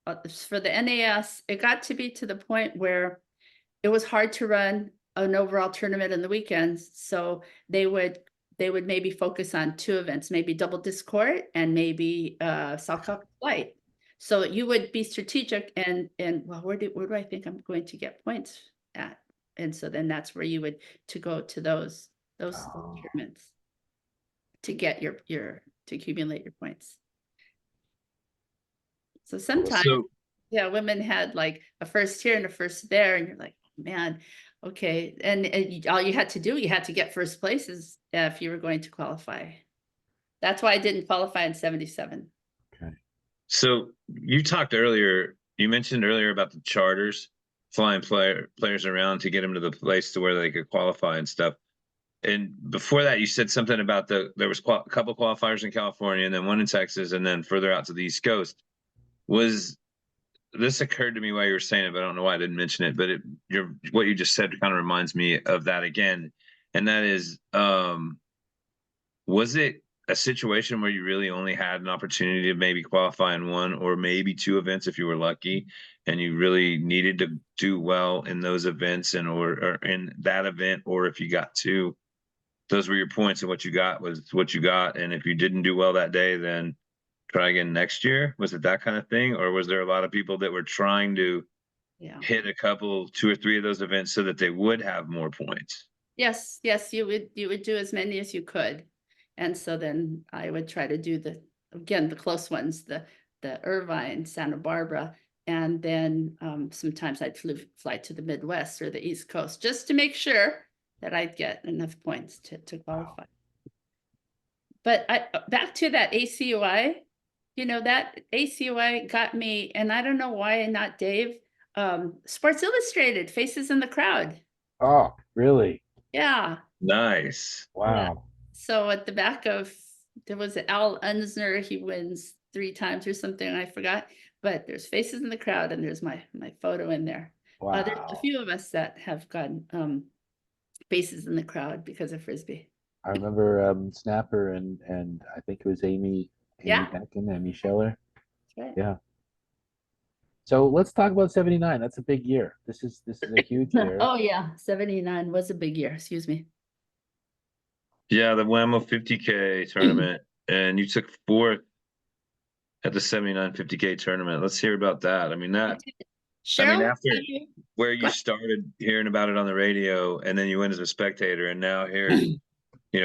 [SPEAKER 4] for the NAS, it got to be to the point where it was hard to run an overall tournament on the weekends. So they would maybe focus on two events, maybe double disc court and maybe Salchow flight. So you would be strategic and well, where do I think I'm going to get points at? And so then that's where you would to go to those
[SPEAKER 2] Oh,
[SPEAKER 4] tournaments to get your to accumulate your points. So sometimes,
[SPEAKER 1] So
[SPEAKER 4] yeah, women had like a first here and a first there, and you're like, man, okay. And all you had to do, you had to get first places if you were going to qualify. That's why I didn't qualify in 77.
[SPEAKER 2] okay.
[SPEAKER 1] So you mentioned earlier about the charters flying players around to get them to the place to where they could qualify and stuff. And before that, you said something about there was a couple qualifiers in California and then one in Texas and then further out to the East Coast. Was this occurred to me while you were saying it, but I don't know why I didn't mention it. But what you just said kind of reminds me of that again, and that is, was it a situation where you really only had an opportunity to maybe qualify in one or maybe two events if you were lucky, and you really needed to do well in those events and or in that event, or if you got two, those were your points, and what you got was what you got, and if you didn't do well that day, then try again next year? Was it that kind of thing, or was there a lot of people that were trying to
[SPEAKER 4] Yeah.
[SPEAKER 1] hit two or three of those events so that they would have more points?
[SPEAKER 4] Yes, you would do as many as you could. And so then I would try to do the close ones, the Irvine, Santa Barbara, and then sometimes I'd fly to the Midwest or the East Coast just to make sure that I'd get enough points to qualify. But back to that ACUI, that ACUI got me, and I don't know why not Dave, Sports Illustrated, Faces in the Crowd.
[SPEAKER 2] Oh, really?
[SPEAKER 4] Yeah.
[SPEAKER 1] Nice.
[SPEAKER 2] Wow.
[SPEAKER 4] So at the back of, there was Al Unsner, he wins 3 times or something, I forgot. But there's Faces in the Crowd, and there's my photo in there.
[SPEAKER 2] Wow.
[SPEAKER 4] There's a few of us that have gotten Faces in the Crowd because of Frisbee.
[SPEAKER 2] I remember Snapper and I think it was Amy
[SPEAKER 4] Yeah.
[SPEAKER 2] Becken, Amy Scheller.
[SPEAKER 4] That's right.
[SPEAKER 2] Yeah. So let's talk about 79. That's a big year. This is a huge year.
[SPEAKER 4] Oh yeah, 79 was a big year, excuse me.
[SPEAKER 1] Yeah, the WAMO 50K tournament, and you took fourth at the 79 50K tournament. Let's hear about that. I mean,
[SPEAKER 4] Cheryl,
[SPEAKER 1] after where you started hearing about it on the radio, and then you went as a spectator, and now here,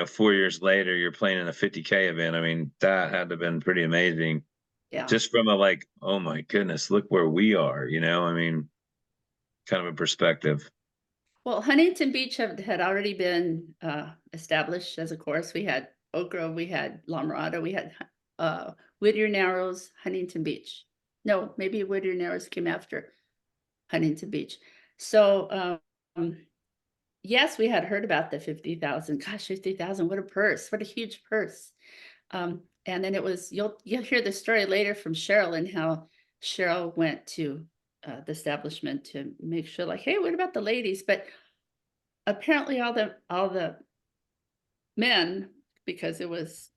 [SPEAKER 1] 4 years later, you're playing in a 50K event. I mean, that had to have been pretty amazing.
[SPEAKER 4] Yeah.
[SPEAKER 1] Just from a like, oh my goodness, look where we are, I mean, kind of a perspective.
[SPEAKER 4] Well, Huntington Beach had already been established as a course. We had Oak Grove, we had La Mirada, we had Whittier Narrows, Huntington Beach. No, maybe Whittier Narrows came after Huntington Beach. So yes, we had heard about the 50,000. Gosh, 50,000! What a purse! What a huge purse! And then it was you'll hear the story later from Cheryl and how Cheryl went to the establishment to make sure, like, hey, what about the ladies? But apparently, all the men, because it was,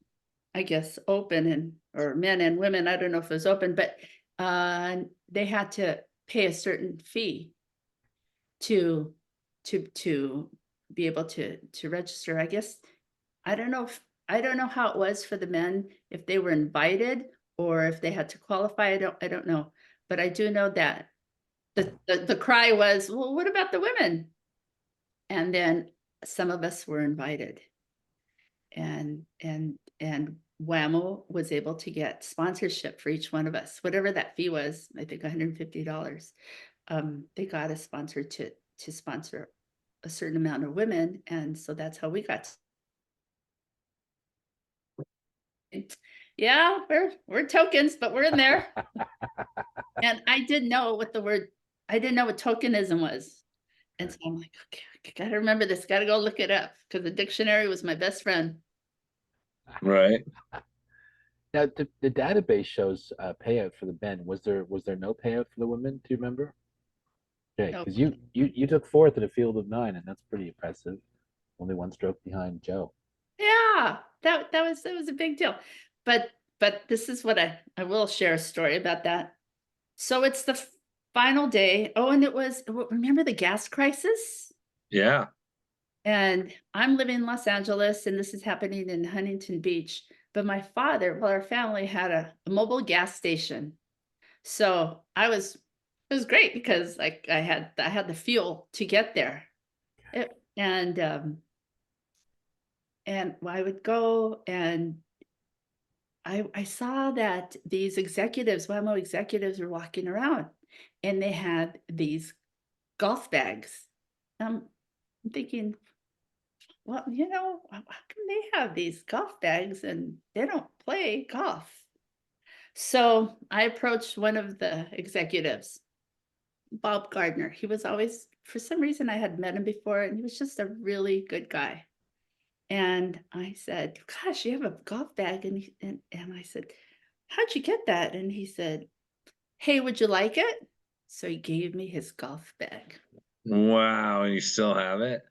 [SPEAKER 4] I guess, open, or men and women, I don't know if it was open, but they had to pay a certain fee to be able to register. I guess I don't know how it was for the men, if they were invited or if they had to qualify. I don't know. But I do know that the cry was, well, what about the women? And then some of us were invited. And WAMO was able to get sponsorship for each one of us, whatever that fee was, I think $150. They got a sponsor to sponsor a certain amount of women. And so that's how we got. Yeah, we're tokens, but we're in there. And I didn't know what tokenism was. And so I'm like, okay, I gotta remember this, gotta go look it up, because the dictionary was my best friend.
[SPEAKER 1] Right.
[SPEAKER 2] Now, the database shows payout for the men. Was there no payout for the women? Do you remember? Okay,
[SPEAKER 4] No.
[SPEAKER 2] because you took fourth in a field of 9, and that's pretty impressive. Only 1 stroke behind Joe.
[SPEAKER 4] Yeah, that was a big deal. But this is what I will share a story about that. So it's the final day. Oh, and it was, remember the gas crisis?
[SPEAKER 1] Yeah.
[SPEAKER 4] And I'm living in Los Angeles, and this is happening in Huntington Beach. But my father, well, our family had a mobile gas station. So it was great, because like I had the fuel to get there. And I would go, and I saw that these executives, WAMO executives, were walking around, and they had these golf bags. I'm thinking, well, how come they have these golf bags and they don't play golf? So I approached one of the executives, Bob Gardner. He was always, for some reason, I had met him before, and he was just a really good guy. And I said, gosh, you have a golf bag. And I said, how'd you get that? And he said, hey, would you like it? So he gave me his golf bag.
[SPEAKER 1] Wow. And you still have it?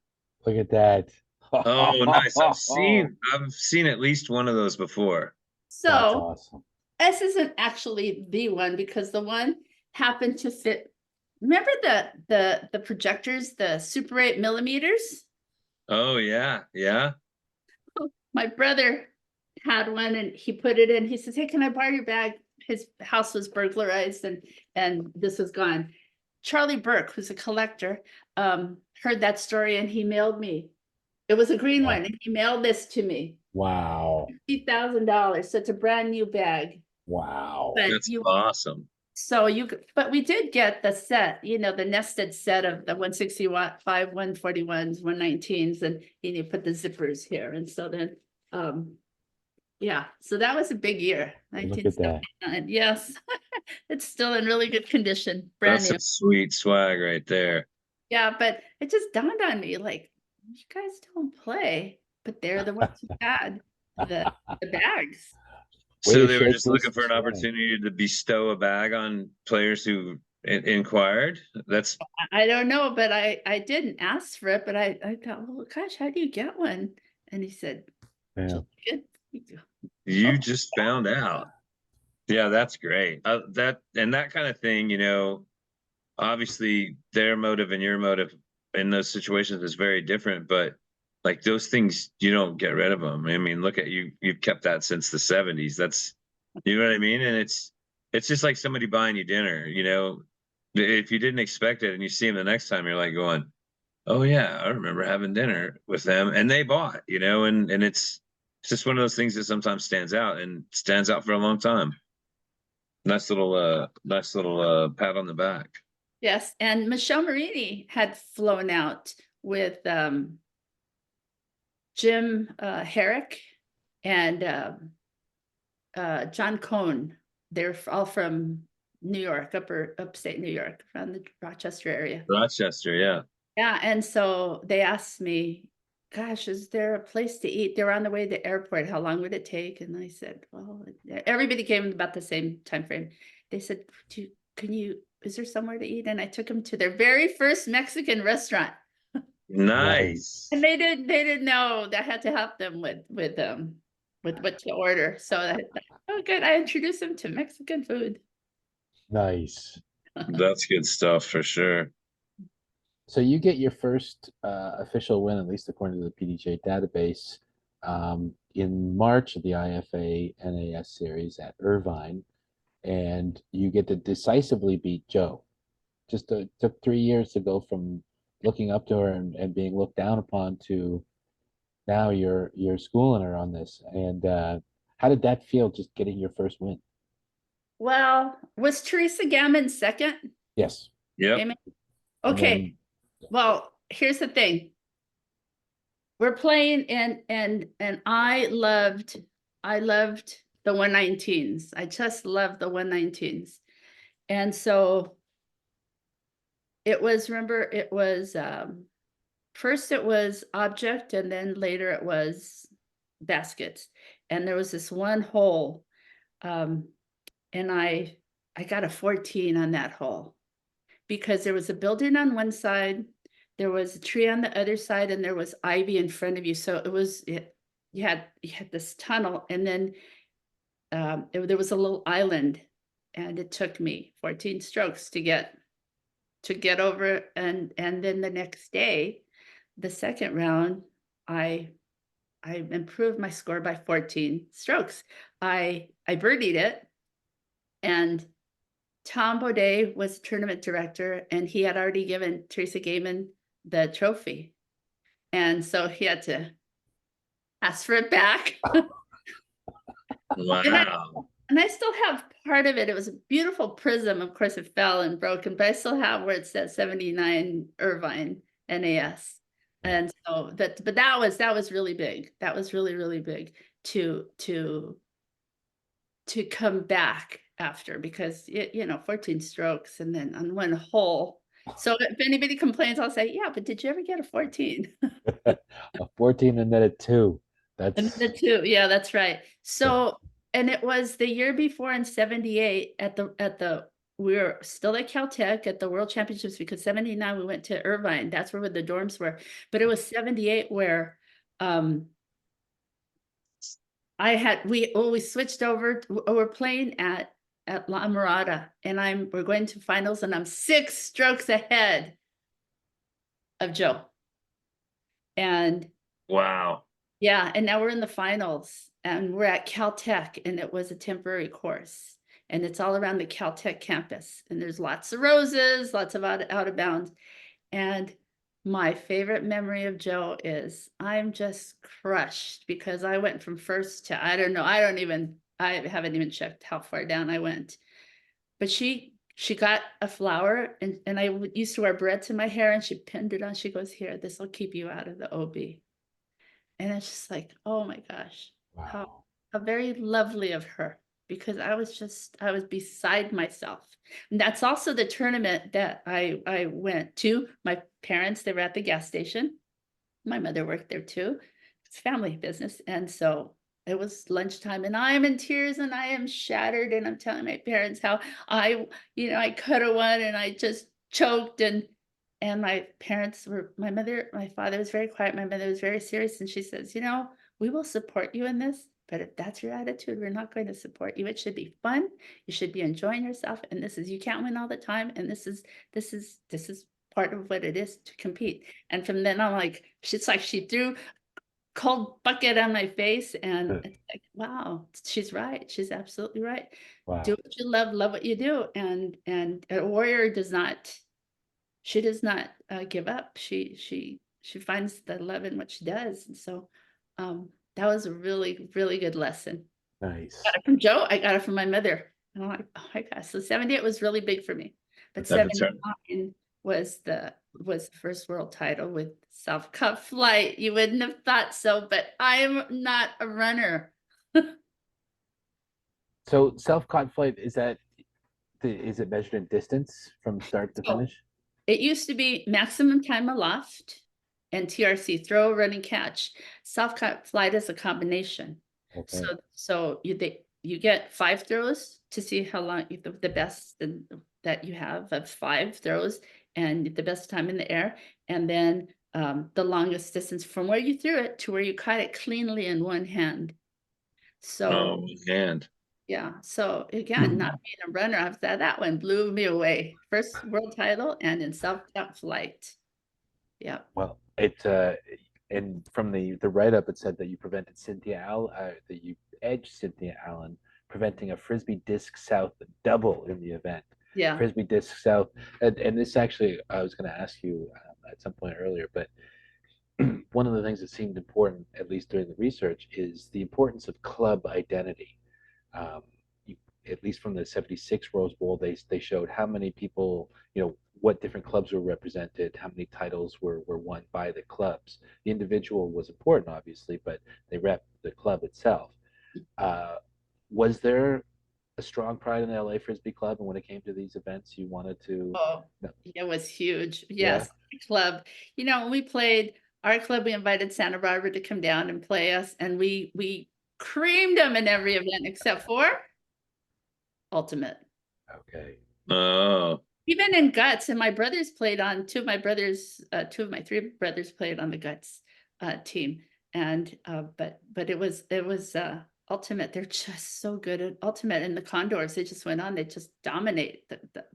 [SPEAKER 2] Look at that.
[SPEAKER 1] Oh, nice. I've seen at least one of those before.
[SPEAKER 4] So
[SPEAKER 2] That's awesome.
[SPEAKER 4] this isn't actually the one, because the one happened to fit. Remember the projectors, the Super 8 millimeters?
[SPEAKER 1] Oh, yeah. Yeah.
[SPEAKER 4] My brother had one, and he put it in. He says, hey, can I borrow your bag? His house was burglarized, and this was gone. Charlie Burke, who's a collector, heard that story, and he mailed me. It was a green one, and he mailed this to me.
[SPEAKER 2] Wow.
[SPEAKER 4] $50,000. So it's a brand new bag.
[SPEAKER 2] Wow.
[SPEAKER 4] But
[SPEAKER 1] That's awesome.
[SPEAKER 4] So but we did get the set, the nested set of the 165, 141s, 119s, and you put the zippers here. And so then, yeah, so that was a big year.
[SPEAKER 2] Look at that.
[SPEAKER 4] 1979. Yes, it's still in really good condition, brand
[SPEAKER 1] That's
[SPEAKER 4] new.
[SPEAKER 1] some sweet swag right there.
[SPEAKER 4] Yeah, but it just dawned on me, like, you guys don't play, but they're the ones who had the bags.
[SPEAKER 1] So they were just looking for an opportunity to bestow a bag on players who inquired. That's
[SPEAKER 4] I don't know, but I didn't ask for it, but I thought, well, gosh, how do you get one? And he said,
[SPEAKER 2] Yeah.
[SPEAKER 1] you just found out. Yeah, that's great. That kind of thing, obviously their motive and your motive in those situations is very different, but like those things, you don't get rid of them. I mean, look at you, you've kept that since the 70s. That's, you know what I mean? And it's just like somebody buying you dinner, if you didn't expect it and you see them the next time, you're like going, oh yeah, I remember having dinner with them and they bought, and it's just one of those things that sometimes stands out for a long time. Nice little pat on the back.
[SPEAKER 4] Yes, and Michelle Marini had flown out with Jim Herrick and John Cohn. They're all from New York, upstate New York, around the Rochester area.
[SPEAKER 1] Rochester, yeah.
[SPEAKER 4] Yeah, and so they asked me, gosh, is there a place to eat? They were on the way to the airport. How long would it take? And I said, well, everybody came about the same time frame. They said, is there somewhere to eat? And I took them to their very first Mexican restaurant.
[SPEAKER 1] Nice.
[SPEAKER 4] And they didn't know that I had to help them with what to order. So I thought, oh, good. I introduced them to Mexican food.
[SPEAKER 2] Nice.
[SPEAKER 1] That's good stuff for sure.
[SPEAKER 2] So you get your first official win, at least according to the PDJ database, in March of the IFA NAS series at Irvine, and you get to decisively beat Joe. Just took 3 years to go from looking up to her and being looked down upon to now you're schooling her on this. And how did that feel, just getting your first win?
[SPEAKER 4] Well, was Teresa Gammon second?
[SPEAKER 2] Yes.
[SPEAKER 1] Yep.
[SPEAKER 4] Amen.
[SPEAKER 2] And
[SPEAKER 4] Okay.
[SPEAKER 2] then-
[SPEAKER 4] Well, here's the thing. We're playing and I loved the 119s. I just loved the 119s. And so it was, remember, it was first it was object and then later it was baskets. And there was this one hole, and I got a 14 on that hole because there was a building on one side, there was a tree on the other side, and there was ivy in front of you. So it was you had this tunnel, and then there was a little island, and it took me 14 strokes to get over. And then the next day, the second round, I improved my score by 14 strokes. I birdied it, and Tom Baudet was tournament director, and he had already given Teresa Gaiman the trophy. And so he had to ask for it back.
[SPEAKER 1] Wow.
[SPEAKER 4] And I still have part of it. It was a beautiful prism. Of course, it fell and broken, but I still have where it says 79 Irvine NAS. And so but that was really big. That was really, really big to come back after, because you know, 14 strokes and then on one hole. So if anybody complains, I'll say, yeah, but did you ever get a 14?
[SPEAKER 2] a 14 and then a 2.
[SPEAKER 4] And
[SPEAKER 2] That's
[SPEAKER 4] the 2, yeah, that's right. So, and it was the year before in 78 at the we were still at Caltech at the World Championships, because 79 we went to Irvine. That's where the dorms were. But it was 78 where we switched over. We're playing at La Mirada, and we're going to finals, and I'm 6 strokes ahead of Joe. And
[SPEAKER 1] Wow.
[SPEAKER 4] yeah, and now we're in the finals, and we're at Caltech, and it was a temporary course, and it's all around the Caltech campus, and there's lots of roses, lots of out of bounds. And my favorite memory of Joe is I'm just crushed, because I went from first to, I don't know, I haven't even checked how far down I went. But she got a flower, and I used to wear barrettes in my hair, and she pinned it on. She goes, here, this will keep you out of the OB. And it's just like, oh my gosh,
[SPEAKER 2] wow.
[SPEAKER 4] how very lovely of her, because I was beside myself. And that's also the tournament that I went to. My parents, they were at the gas station. My mother worked there too. It's family business. And so it was lunchtime, and I am in tears and I am shattered. And I'm telling my parents how I could have won, and I just choked. And my father was very quiet. My mother was very serious. And she says, we will support you in this, but if that's your attitude, we're not going to support you. It should be fun. You should be enjoying yourself. And you can't win all the time. And this is part of what it is to compete. And from then on, it's like she threw cold bucket on my face, and it's like, wow, she's right. She's absolutely right.
[SPEAKER 2] Wow.
[SPEAKER 4] Do what you love what you do. And a warrior does not give up. She finds the love in what she does. And so that was a really, really good lesson.
[SPEAKER 2] Nice.
[SPEAKER 4] I got it from Joe. I got it from my mother. And I'm like, oh my gosh. So 78 was really big for me. But
[SPEAKER 1] That's
[SPEAKER 4] 79 was the first world title with self-cut flight. You wouldn't have thought so, but I'm not a runner.
[SPEAKER 2] So self-caught flight, is it measured in distance from start to finish?
[SPEAKER 4] It used to be maximum time aloft and TRC, throw, running, catch. Self-cut flight is a combination.
[SPEAKER 2] Okay.
[SPEAKER 4] So you get 5 throws to see how long the best that you have of 5 throws and the best time in the air. And then the longest distance from where you threw it to where you caught it cleanly in one hand. So
[SPEAKER 1] Oh, and
[SPEAKER 4] yeah, so again, not being a runner, that one blew me away. First world title and in self-taught flight. Yeah.
[SPEAKER 2] Well, it and from the write-up, it said that you prevented that you edged Cynthia Allen, preventing a frisbee disc south double in the event.
[SPEAKER 4] Yeah.
[SPEAKER 2] Frisbee disc south, and this actually, I was going to ask you at some point earlier, but one of the things that seemed important, at least during the research, is the importance of club identity. Um, you, at least from the '76 Rose Bowl, they showed how many people, what different clubs were represented, how many titles were won by the clubs. The individual was important, obviously, but they rep the club itself. Uh, was there a strong pride in the LA Frisbee Club, and when it came to these events, you wanted to?
[SPEAKER 4] Oh,
[SPEAKER 2] No,
[SPEAKER 4] it was huge.
[SPEAKER 2] yeah.
[SPEAKER 4] Yes, the club. When we played our club, we invited Santa Barbara to come down and play us, and we creamed them in every event except for ultimate.
[SPEAKER 2] Okay.
[SPEAKER 1] oh,
[SPEAKER 4] Even in guts, and my brothers played on two of my three brothers played on the guts team, and but it was ultimate. They're just so good at ultimate, and the Condors. They just went on. They just dominate.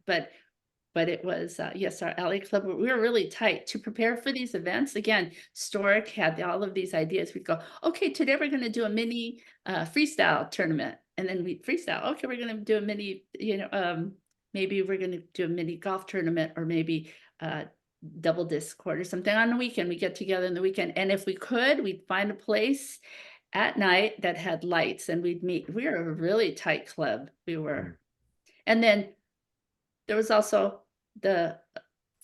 [SPEAKER 4] But it was, yes, our LA club, we were really tight to prepare for these events. Again, Stork had all of these ideas. We'd go, okay, today we're going to do a mini freestyle tournament. And then we freestyle. Okay, we're going to do a mini, maybe we're going to do a mini golf tournament, or maybe double disc court or something on the weekend. We get together in the weekend. And if we could, we'd find a place at night that had lights, and we'd meet. We were a really tight club. We were. And then there was also the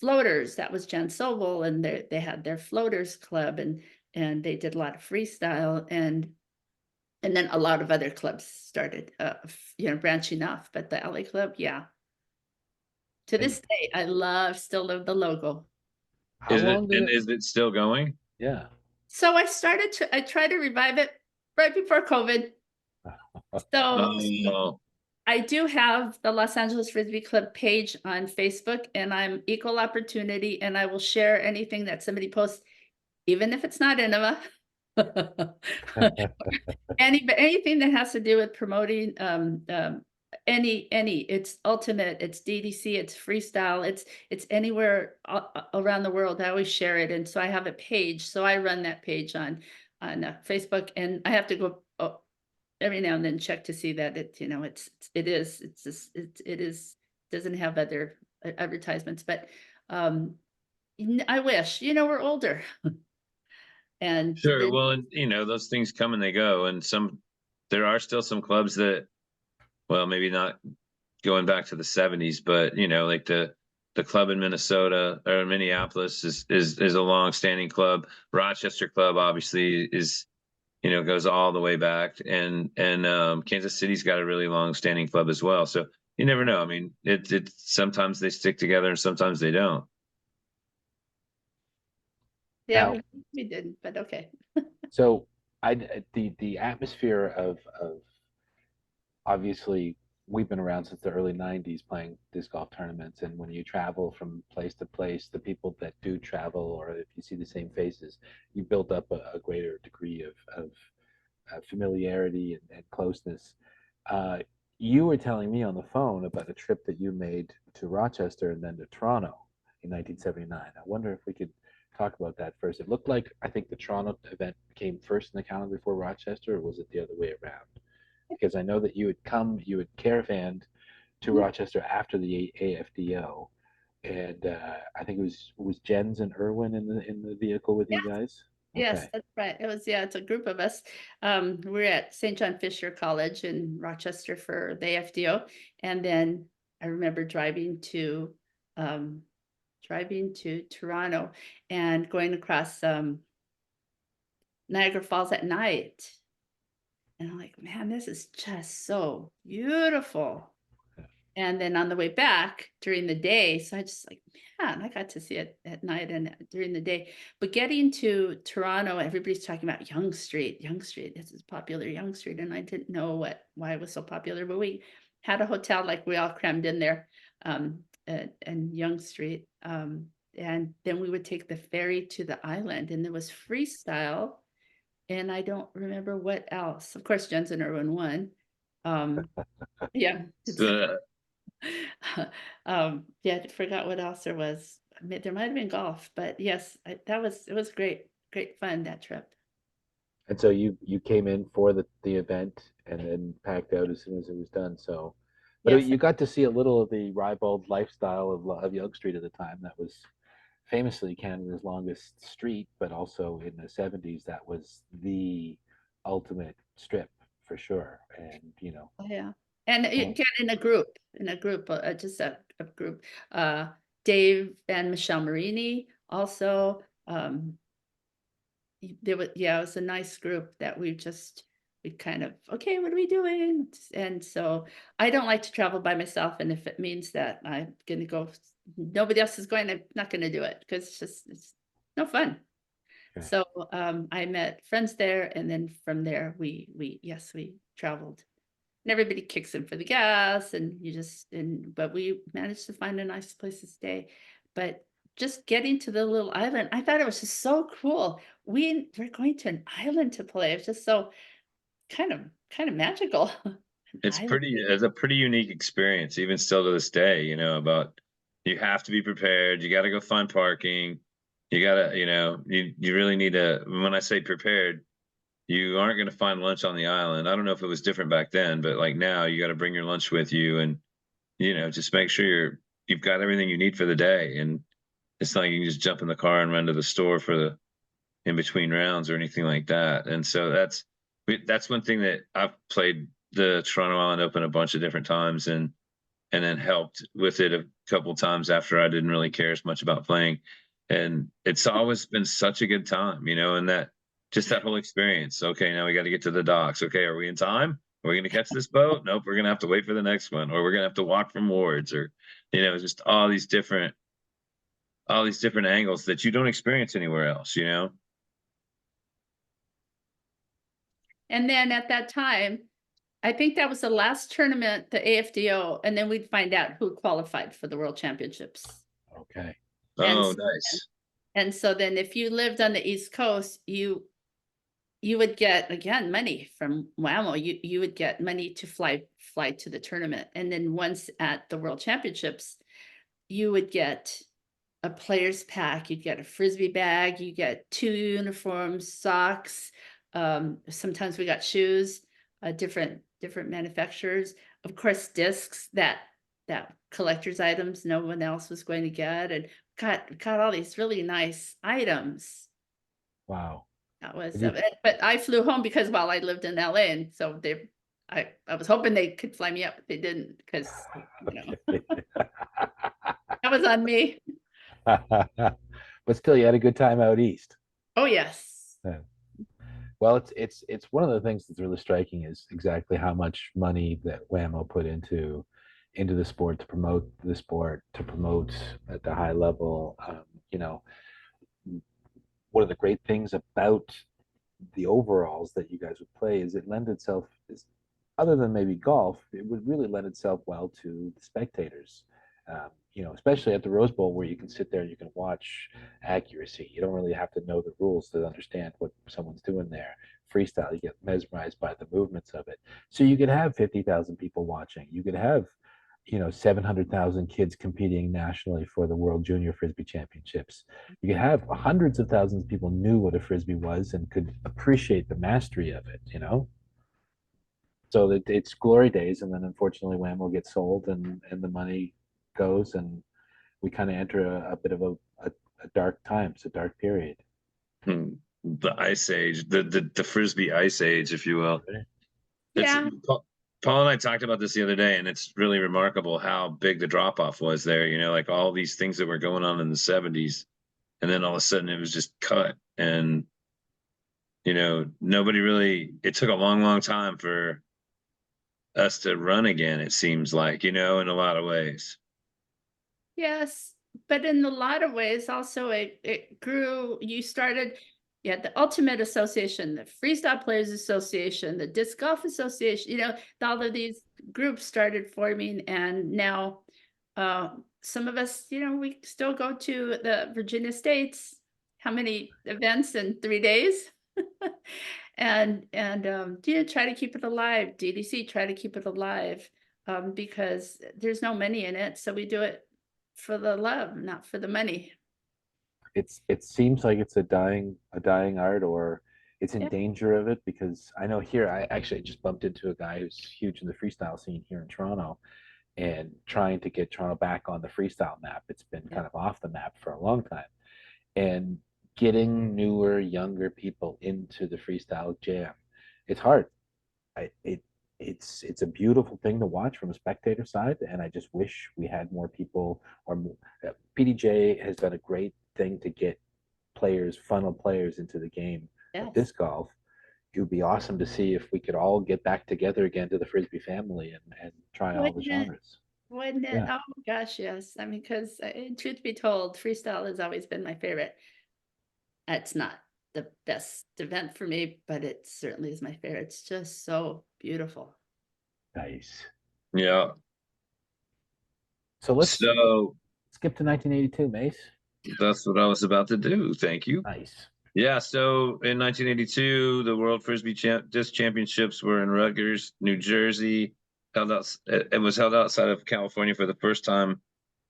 [SPEAKER 4] floaters. That was Jen Sobel, and they had their floaters club, and they did a lot of freestyle, and then a lot of other clubs started branching off. But the LA club, yeah, to
[SPEAKER 2] And
[SPEAKER 4] this day still love the logo.
[SPEAKER 2] how long did it?
[SPEAKER 1] is it still going?
[SPEAKER 2] Yeah.
[SPEAKER 4] So I tried to revive it right before COVID. So
[SPEAKER 1] Oh,
[SPEAKER 4] I do have the Los Angeles Frisbee Club page on Facebook, and I'm equal opportunity, and I will share anything that somebody posts, even if it's not Innova. Anything that has to do with promoting it's ultimate, it's DDC, it's freestyle, it's anywhere around the world. I always share it, and so I have a page. So I run that page on Facebook, and I have to go every now and then check to see that it is doesn't have other advertisements, but I wish, we're older. And
[SPEAKER 1] sure.
[SPEAKER 4] then
[SPEAKER 1] Well, and those things come and they go, and there are still some clubs that, well, maybe not going back to the '70s, but like the club in Minnesota or Minneapolis is a long-standing club. Rochester Club obviously is, goes all the way back, and Kansas City's got a really long-standing club as well. So you never know. I mean, it sometimes they stick together and sometimes they don't.
[SPEAKER 4] yeah,
[SPEAKER 2] Now,
[SPEAKER 4] we didn't, but okay.
[SPEAKER 2] so the atmosphere of obviously we've been around since the early '90s playing disc golf tournaments, and when you travel from place to place, the people that do travel, or if you see the same faces, you build up a greater degree of familiarity and closeness. Uh, you were telling me on the phone about a trip that you made to Rochester and then to Toronto in 1979. I wonder if we could talk about that first. It looked like, I think, the Toronto event came first in the calendar before Rochester, or was it the other way around? Because I know that you had caravanned to Rochester after the AFDO, and I think it was Jens and Irwin in the vehicle with you guys.
[SPEAKER 4] Yes,
[SPEAKER 2] Okay.
[SPEAKER 4] that's right. It's a group of us. We're at St. John Fisher College in Rochester for the AFDO. And then I remember um, driving to Toronto and going across Niagara Falls at night. And I'm like, man, this is just so beautiful. And then on the way back during the day, so I just like, man, I got to see it at night and during the day. But getting to Toronto, everybody's talking about Yonge Street. Yonge Street, this is popular Yonge Street. And I didn't know why it was so popular, but we had a hotel, like we all crammed in there and Yonge Street. and then we would take the ferry to the island, and there was freestyle, and I don't remember what else. Of course, Jensen Irwin won. Yeah, it's
[SPEAKER 1] So,
[SPEAKER 4] yeah, I forgot what else there was. There might have been golf, but yes, it was great fun, that trip.
[SPEAKER 2] And so you came in for the event and then packed out as soon as it was done. So, but
[SPEAKER 4] Yes,
[SPEAKER 2] you got to see a little of the ribald lifestyle of Yonge Street at the time. That was famously Canada's longest street, but also in the 70s, that was the ultimate strip for sure. And, you know,
[SPEAKER 4] yeah. And
[SPEAKER 2] oh,
[SPEAKER 4] again, in a group, just a group. Dave and Michelle Marini also. There was, yeah, it was a nice group that we kind of, okay, what are we doing? And so I don't like to travel by myself, and if it means that I'm gonna go, nobody else is going, I'm not gonna do it, because it's no fun.
[SPEAKER 2] okay.
[SPEAKER 4] So I met friends there, and then from there we traveled. And everybody kicks in for the gas, and but we managed to find a nice place to stay. But just getting to the little island, I thought it was just so cool. We're going to an island to play. It was just so kind of magical. An island.
[SPEAKER 1] it's a pretty unique experience, even still to this day, about you have to be prepared, you gotta go find parking, you gotta, you really need to, when I say prepared, you aren't gonna find lunch on the island. I don't know if it was different back then, but like now you gotta bring your lunch with you and, just make sure you've got everything you need for the day. And it's not like you can just jump in the car and run to the store for the in between rounds or anything like that. And so that's one thing that I've played the Toronto Island Open a bunch of different times and then helped with it a couple times after I didn't really care as much about playing. And it's always been such a good time, and that just that whole experience. Okay, now we got to get to the docks. Okay, are we in time? Are we going to catch this boat? Nope, we're going to have to wait for the next one, or we're going to have to walk from Wards, or just all these different angles that you don't experience anywhere else.
[SPEAKER 4] And then at that time, I think that was the last tournament, the AFDO, and then we'd find out who qualified for the World Championships.
[SPEAKER 2] Okay.
[SPEAKER 4] And
[SPEAKER 1] Oh,
[SPEAKER 4] so
[SPEAKER 1] nice.
[SPEAKER 4] And so then if you lived on the East Coast, you would get, again, money from WAMO. You would get money to fly to the tournament. And then once at the World Championships, you would get a player's pack, you'd get a frisbee bag, you get 2 uniforms, socks. Sometimes we got shoes, different manufacturers. Of course, discs that collector's items no one else was going to get, and got all these really nice items.
[SPEAKER 2] Wow.
[SPEAKER 4] That was
[SPEAKER 2] Did
[SPEAKER 4] it. But I flew home because while I lived in LA, and so I was hoping they could fly me up, but they didn't, because
[SPEAKER 2] you?
[SPEAKER 4] that was on me.
[SPEAKER 2] But still, you had a good time out east.
[SPEAKER 4] Oh yes.
[SPEAKER 2] Yeah. Well, it's one of the things that's really striking is exactly how much money that WAMO put into the sport to promote the sport, to promote at the high level. You know, one of the great things about the overalls that you guys would play is it lend itself is other than maybe golf, it would really lend itself well to the spectators. Especially at the Rose Bowl where you can sit there and you can watch accuracy. You don't really have to know the rules to understand what someone's doing there. Freestyle, you get mesmerized by the movements of it. So you could have 50,000 people watching. You could have 700,000 kids competing nationally for the World Junior Frisbee Championships. You could have hundreds of thousands of people knew what a Frisbee was and could appreciate the mastery of it. So that it's glory days, and then unfortunately WAMO gets sold and the money goes, and we kind of enter a bit of a dark time. It's a dark period.
[SPEAKER 1] The ice age, the Frisbee ice age, if you will. It's
[SPEAKER 4] Yeah.
[SPEAKER 1] Paul and I talked about this the other day, and it's really remarkable how big the drop off was there. Like all these things that were going on in the 70s, and then all of a sudden it was just cut. And nobody really. It took a long, long time for us to run again. It seems like in a lot of ways.
[SPEAKER 4] Yes, but in a lot of ways also it grew. You started, the Ultimate Association, the Freestyle Players Association, the Disc Golf Association, all of these groups started forming, and now some of us, we still go to the Virginia States. How many events in 3 days? And try to keep it alive. DDC, try to keep it alive, because there's no money in it. So we do it for the love, not for the money.
[SPEAKER 2] It seems like it's a dying art, or it's in
[SPEAKER 4] Yeah.
[SPEAKER 2] danger of it, because I know here I actually just bumped into a guy who's huge in the freestyle scene here in Toronto, and trying to get Toronto back on the freestyle map. It's been
[SPEAKER 4] Yeah.
[SPEAKER 2] kind of off the map for a long time, and getting newer, younger people into the freestyle jam, it's hard. It's a beautiful thing to watch from a spectator side, and I just wish we had more people. Or PDJ has done a great thing to get funnel players into the game of
[SPEAKER 4] Yes.
[SPEAKER 2] disc golf. It would be awesome to see if we could all get back together again to the Frisbee family, and try all the
[SPEAKER 4] Wouldn't it?
[SPEAKER 2] genres.
[SPEAKER 4] Wouldn't it?
[SPEAKER 2] Yeah.
[SPEAKER 4] Oh gosh, yes. I mean, because truth be told, freestyle has always been my favorite. It's not the best event for me, but it certainly is my favorite. It's just so beautiful.
[SPEAKER 2] Nice.
[SPEAKER 1] Yeah.
[SPEAKER 2] So let's
[SPEAKER 1] So
[SPEAKER 2] skip to 1982, Mace.
[SPEAKER 1] that's what I was about to do. Thank you.
[SPEAKER 2] Nice.
[SPEAKER 1] Yeah. So in 1982, the World Frisbee Disc Championships were in Rutgers, New Jersey. It was held outside of California for the first time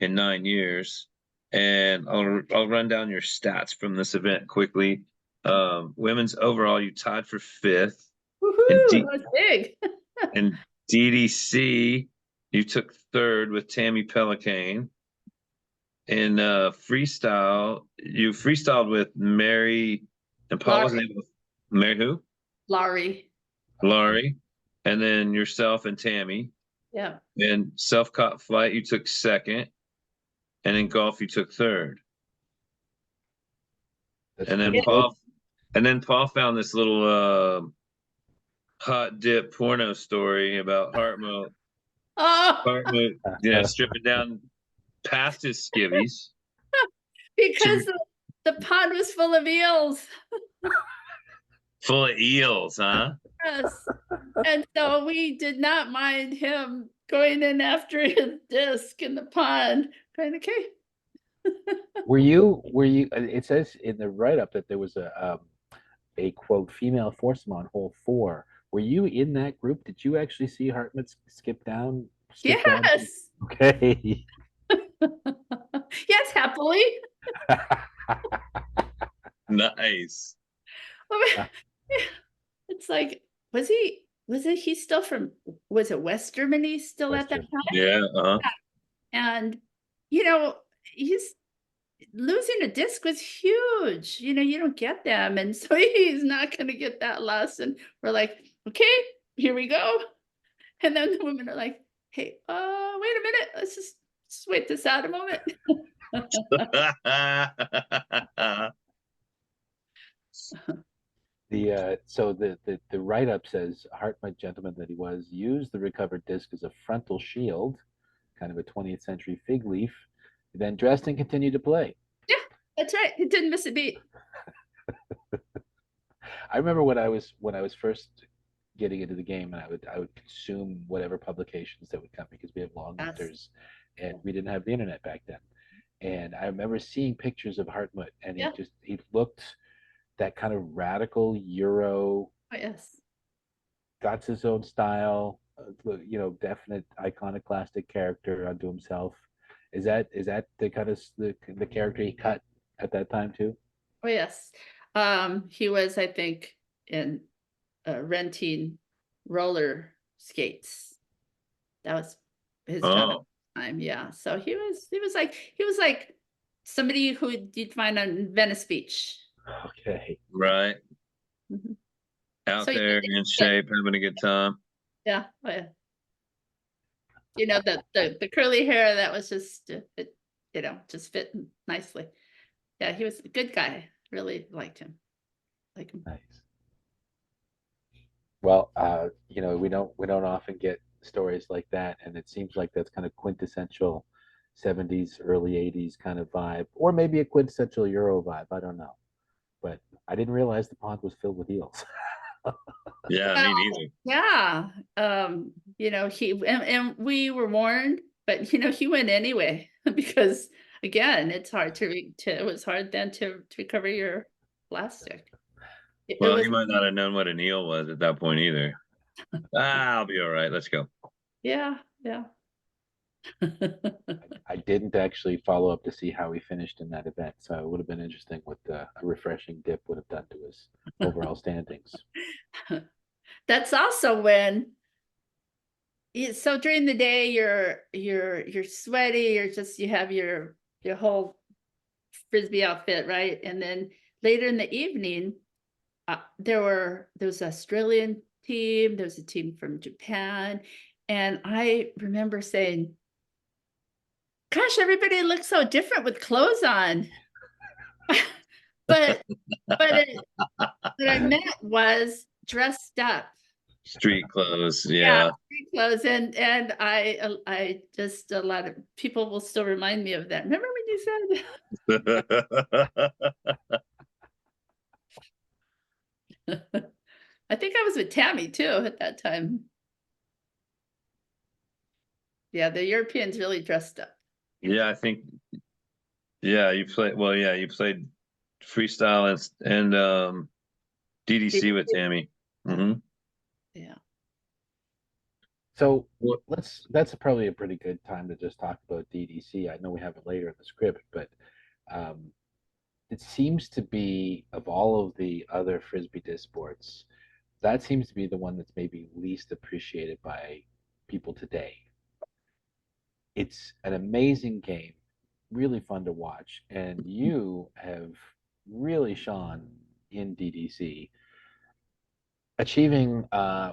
[SPEAKER 1] in 9 years. And I'll run down your stats from this event quickly. Women's overall, you tied for 5th.
[SPEAKER 4] Woohoo! That was big.
[SPEAKER 1] And DDC, you took 3rd with Tammy Pelicane. In freestyle, you freestyled with Mary, and Paul was
[SPEAKER 4] Laurie.
[SPEAKER 1] able to. Mary who? Laurie. And then yourself and Tammy.
[SPEAKER 4] Yeah.
[SPEAKER 1] In self-caught flight, you took 2nd. And in golf, you took 3rd.
[SPEAKER 2] That's
[SPEAKER 1] And then
[SPEAKER 2] pretty good.
[SPEAKER 1] Paul found this little hot dip porno story about
[SPEAKER 4] Oh,
[SPEAKER 1] Hartmut, stripping down past his skivvies.
[SPEAKER 4] because the pond was full of eels.
[SPEAKER 1] Full of eels, huh?
[SPEAKER 4] Yes. And so we did not mind him going in after his disc in the pond. Going, okay.
[SPEAKER 2] Were you? It says in the write-up that there was a quote female foursome on hole 4. Were you in that group? Did you actually see Hartmut skip down?
[SPEAKER 4] Yes.
[SPEAKER 2] Okay.
[SPEAKER 4] Yes, happily.
[SPEAKER 1] Nice.
[SPEAKER 4] It's like, was he still from, was it West Germany still
[SPEAKER 2] West
[SPEAKER 4] at that
[SPEAKER 2] Germany.
[SPEAKER 4] time?
[SPEAKER 1] Yeah.
[SPEAKER 4] And, he's losing a disc was huge. You don't get them. And so he's not going to get that lesson. We're like, okay, here we go. And then the women are like, hey, wait a minute. Let's just wait this out a moment.
[SPEAKER 2] The write-up says Hartmut, gentleman that he was, used the recovered disc as a frontal shield, kind of a 20th century fig leaf, then dressed and continued to play.
[SPEAKER 4] Yeah, that's right. He didn't miss a beat.
[SPEAKER 2] I remember when I was first getting into the game, and I would consume whatever publications that would come, because we had long winters and we didn't have the internet back then. And I remember seeing pictures of Hartmut, and he looked that kind of radical Euro.
[SPEAKER 4] Oh, yes.
[SPEAKER 2] Got his own style, definite iconoclastic character unto himself. Is that the kind of the character he cut at that time too?
[SPEAKER 4] Oh, yes. He was, I think, in renting roller skates. That was his job at the time. Yeah. So he was like somebody who you'd find on Venice Beach.
[SPEAKER 2] Okay.
[SPEAKER 1] Right.
[SPEAKER 4] Mhm.
[SPEAKER 1] Out
[SPEAKER 4] So
[SPEAKER 1] there in shape, having a good time.
[SPEAKER 4] Yeah. Oh, yeah. The curly hair, that was just just fit nicely. Yeah, he was a good guy. Really liked him.
[SPEAKER 2] Nice. Well, we don't often get stories like that, and it seems like that's kind of quintessential 70s, early 80s kind of vibe, or maybe a quintessential Euro vibe. I don't know, but I didn't realize the pond was filled with eels.
[SPEAKER 1] Yeah, me neither.
[SPEAKER 4] Yeah. He and we were warned, but he went anyway because again, it's hard it was hard then to recover your plastic. It
[SPEAKER 1] Well,
[SPEAKER 4] was,
[SPEAKER 1] he might not have known what an eel was at that point either. I'll be all right. Let's go.
[SPEAKER 4] yeah, yeah.
[SPEAKER 2] I didn't actually follow up to see how he finished in that event, so it would have been interesting what a refreshing dip would have done to his overall standings.
[SPEAKER 4] That's also when so during the day you're sweaty, you have your whole frisbee outfit, right? And then later in the evening, there was an Australian team, there was a team from Japan, and I remember saying, gosh, everybody looks so different with clothes on. but what I meant was dressed up.
[SPEAKER 1] Street clothes.
[SPEAKER 4] Yeah,
[SPEAKER 1] Yeah.
[SPEAKER 4] street clothes, and I just, a lot of people will still remind me of that. Remember when you said? I think I was with Tammy too at that time. Yeah, the Europeans really dressed up.
[SPEAKER 1] Yeah, I think. Yeah, you played. Well, yeah, you played freestyle and DDC with Tammy. Hmm.
[SPEAKER 4] Yeah.
[SPEAKER 2] So
[SPEAKER 1] What?
[SPEAKER 2] that's probably a pretty good time to just talk about DDC. I know we have it later in the script, but um, it seems to be, of all of the other frisbee disc sports, that seems to be the one that's maybe least appreciated by people today. It's an amazing game, really fun to watch, and you have really shone in DDC, achieving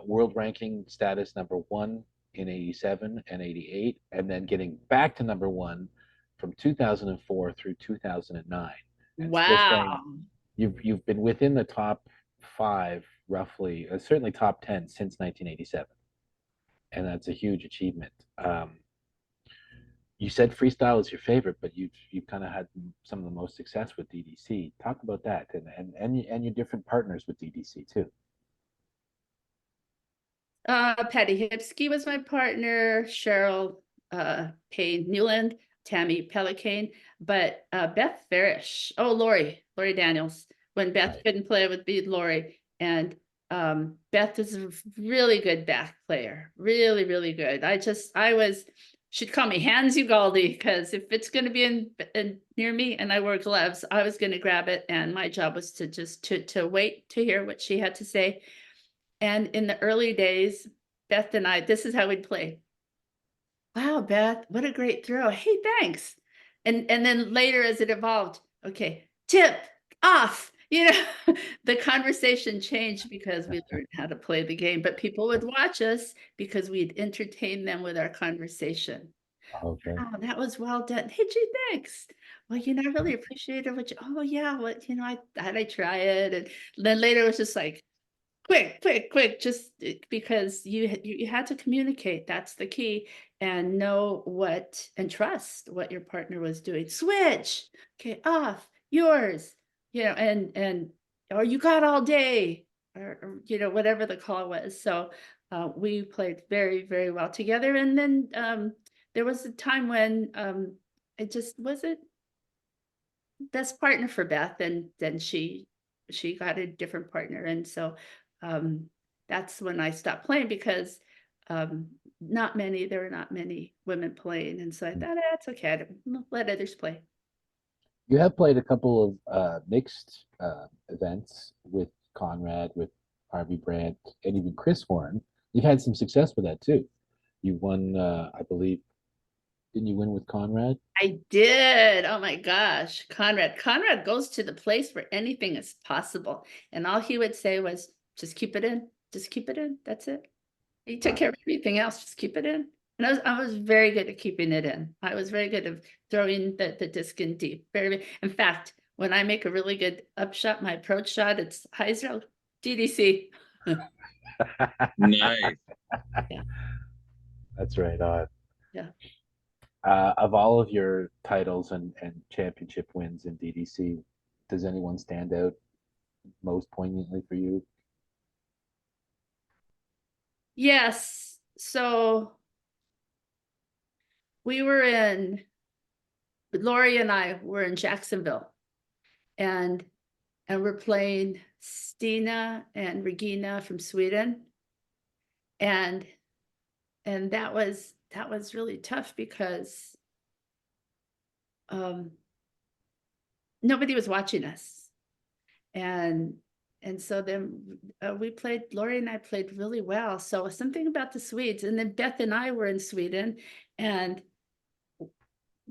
[SPEAKER 2] world ranking status #1 in '87 and '88, and then getting back to #1 from 2004 through 2009, and still staying.
[SPEAKER 4] Wow.
[SPEAKER 2] You've been within the top 5, roughly, certainly top 10 since 1987, and that's a huge achievement. You said freestyle is your favorite, but you've kind of had some of the most success with DDC. Talk about that, and your different partners with DDC too.
[SPEAKER 4] Patty Hipsky was my partner, Cheryl Payne Newland, Tammy Pelicane, but Beth Farish, Lori Daniels. When Beth
[SPEAKER 2] Right.
[SPEAKER 4] couldn't play, it would be Lori. And Beth is a really good back player, really, really good. She'd call me Hands Ugalde, because if it's going to be in near me and I wore gloves, I was going to grab it, and my job was to just to wait to hear what she had to say. And in the early days, Beth and I, this is how we'd play. Wow, Beth, what a great throw. Hey, thanks. And then later as it evolved, okay, tip, off. The conversation changed because we learned how to play the game, but people would watch us because we'd entertain them with our conversation.
[SPEAKER 2] Okay.
[SPEAKER 4] Oh, that was well done. Hey, gee, thanks. Well, I really appreciated oh yeah, I thought I'd try it. And then later it was just like, quick, just because you had to communicate. That's the key, and know and trust what your partner was doing. Switch, okay, off, yours, and or you got all day, or whatever the call was. So we played very, very well together. And then there was a time when it just wasn't best partner for Beth, and then she got a different partner, and so that's when I stopped playing, because there were not many women playing, and so I thought, that's okay, let others play.
[SPEAKER 2] You have played a couple of mixed events with Conrad, with Harvey Brandt, and even Chris Horn. You've had some success with that too. You won, I believe, didn't you win with Conrad?
[SPEAKER 4] I did. Oh my gosh, Conrad goes to the place where anything is possible, and all he would say was, just keep it in, just keep it in, that's it. He took care of everything else, just keep it in. And I was very good at keeping it in. I was very good at throwing the disc in deep. In fact, when I make a really good upshot, my approach shot, it's high zero DDC.
[SPEAKER 1] Nice.
[SPEAKER 4] Yeah.
[SPEAKER 2] That's right.
[SPEAKER 4] Yeah.
[SPEAKER 2] Of all of your titles and championship wins in DDC, does anyone stand out most poignantly for you?
[SPEAKER 4] Yes. So we were in, Lori and I were in Jacksonville, and we're playing Stina and Regina from Sweden. And that was really tough because nobody was watching us. And so then Lori and I played really well. So something about the Swedes, and then Beth and I were in Sweden, and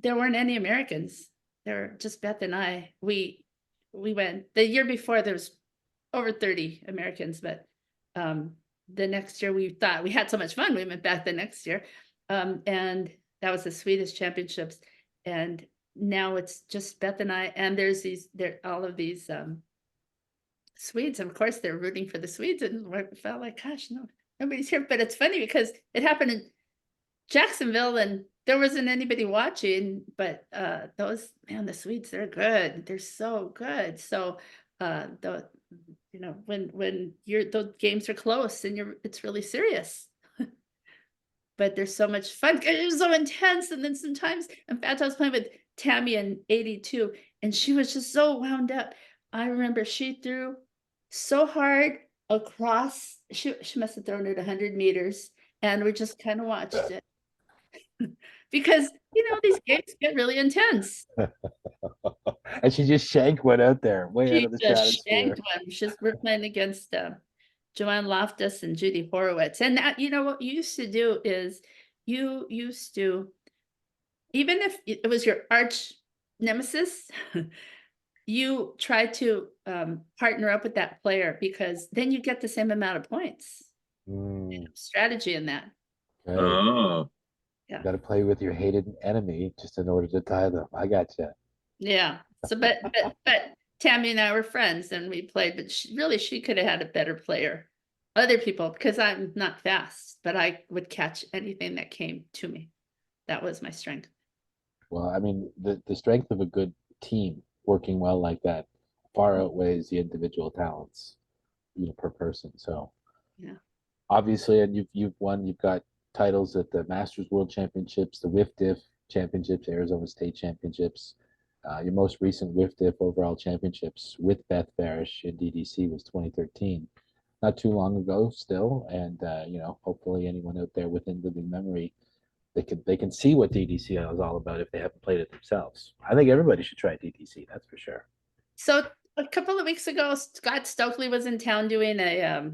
[SPEAKER 4] there weren't any Americans. There were just Beth and I. We went the year before, there was over 30 Americans, but the next year we thought we had so much fun, we went back the next year. And that was the Swedish championships. And now it's just Beth and I, and there's all of these Swedes. Of course, they're rooting for the Swedes, and we felt like, gosh, no, nobody's here. But it's funny because it happened in Jacksonville, and there wasn't anybody watching. But the Swedes, they're good. They're so good. So when those games are close and it's really serious. But they're so much fun. It's so intense. And then sometimes, in fact, I was playing with Tammy in 82, and she was just so wound up. I remember she threw so hard across, she must have thrown it 100 meters, and we just kind of watched it. Because, these games get really intense.
[SPEAKER 2] And she just shanked one out there, way out
[SPEAKER 4] She
[SPEAKER 2] of the
[SPEAKER 4] just
[SPEAKER 2] stratosphere.
[SPEAKER 4] shanked one. We're playing against Joanne Loftus and Judy Horowitz. And that, what you used to do is you used to, even if it was your arch nemesis, you try to partner up with that player, because then you get the same amount of points. Strategy in that.
[SPEAKER 2] Right.
[SPEAKER 1] Oh,
[SPEAKER 4] Yeah.
[SPEAKER 2] You got to play with your hated enemy just in order to tie them. I gotcha.
[SPEAKER 4] Yeah. So, but Tammy and I were friends, and we played, but she could have had a better player. Other people, because I'm not fast, but I would catch anything that came to me. That was my strength.
[SPEAKER 2] Well, I mean, the strength of a good team working well like that far outweighs the individual talents, per person. So
[SPEAKER 4] Yeah.
[SPEAKER 2] obviously, and you've won. You've got titles at the Masters World Championships, the WIF-DIF Championships, Arizona State Championships. Your most recent WIF-DIF overall championships with Beth Barish in DDC was 2013, not too long ago still. And hopefully anyone out there within living memory, they can see what DDC is all about if they haven't played it themselves. I think everybody should try DDC. That's for sure.
[SPEAKER 4] So a couple of weeks ago, Scott Stokely was in town doing a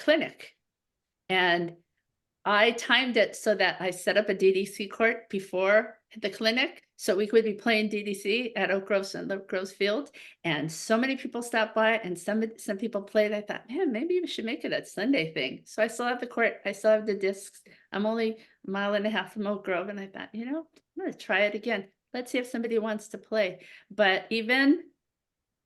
[SPEAKER 4] clinic, and I timed it so that I set up a DDC court before the clinic, so we could be playing DDC at Oak Grove's Field. And so many people stopped by, and some people played. I thought, man, maybe we should make it a Sunday thing. So I still have the court. I still have the discs. I'm only a mile and a half from Oak Grove, and I thought, I'm going to try it again. Let's see if somebody wants to play. But even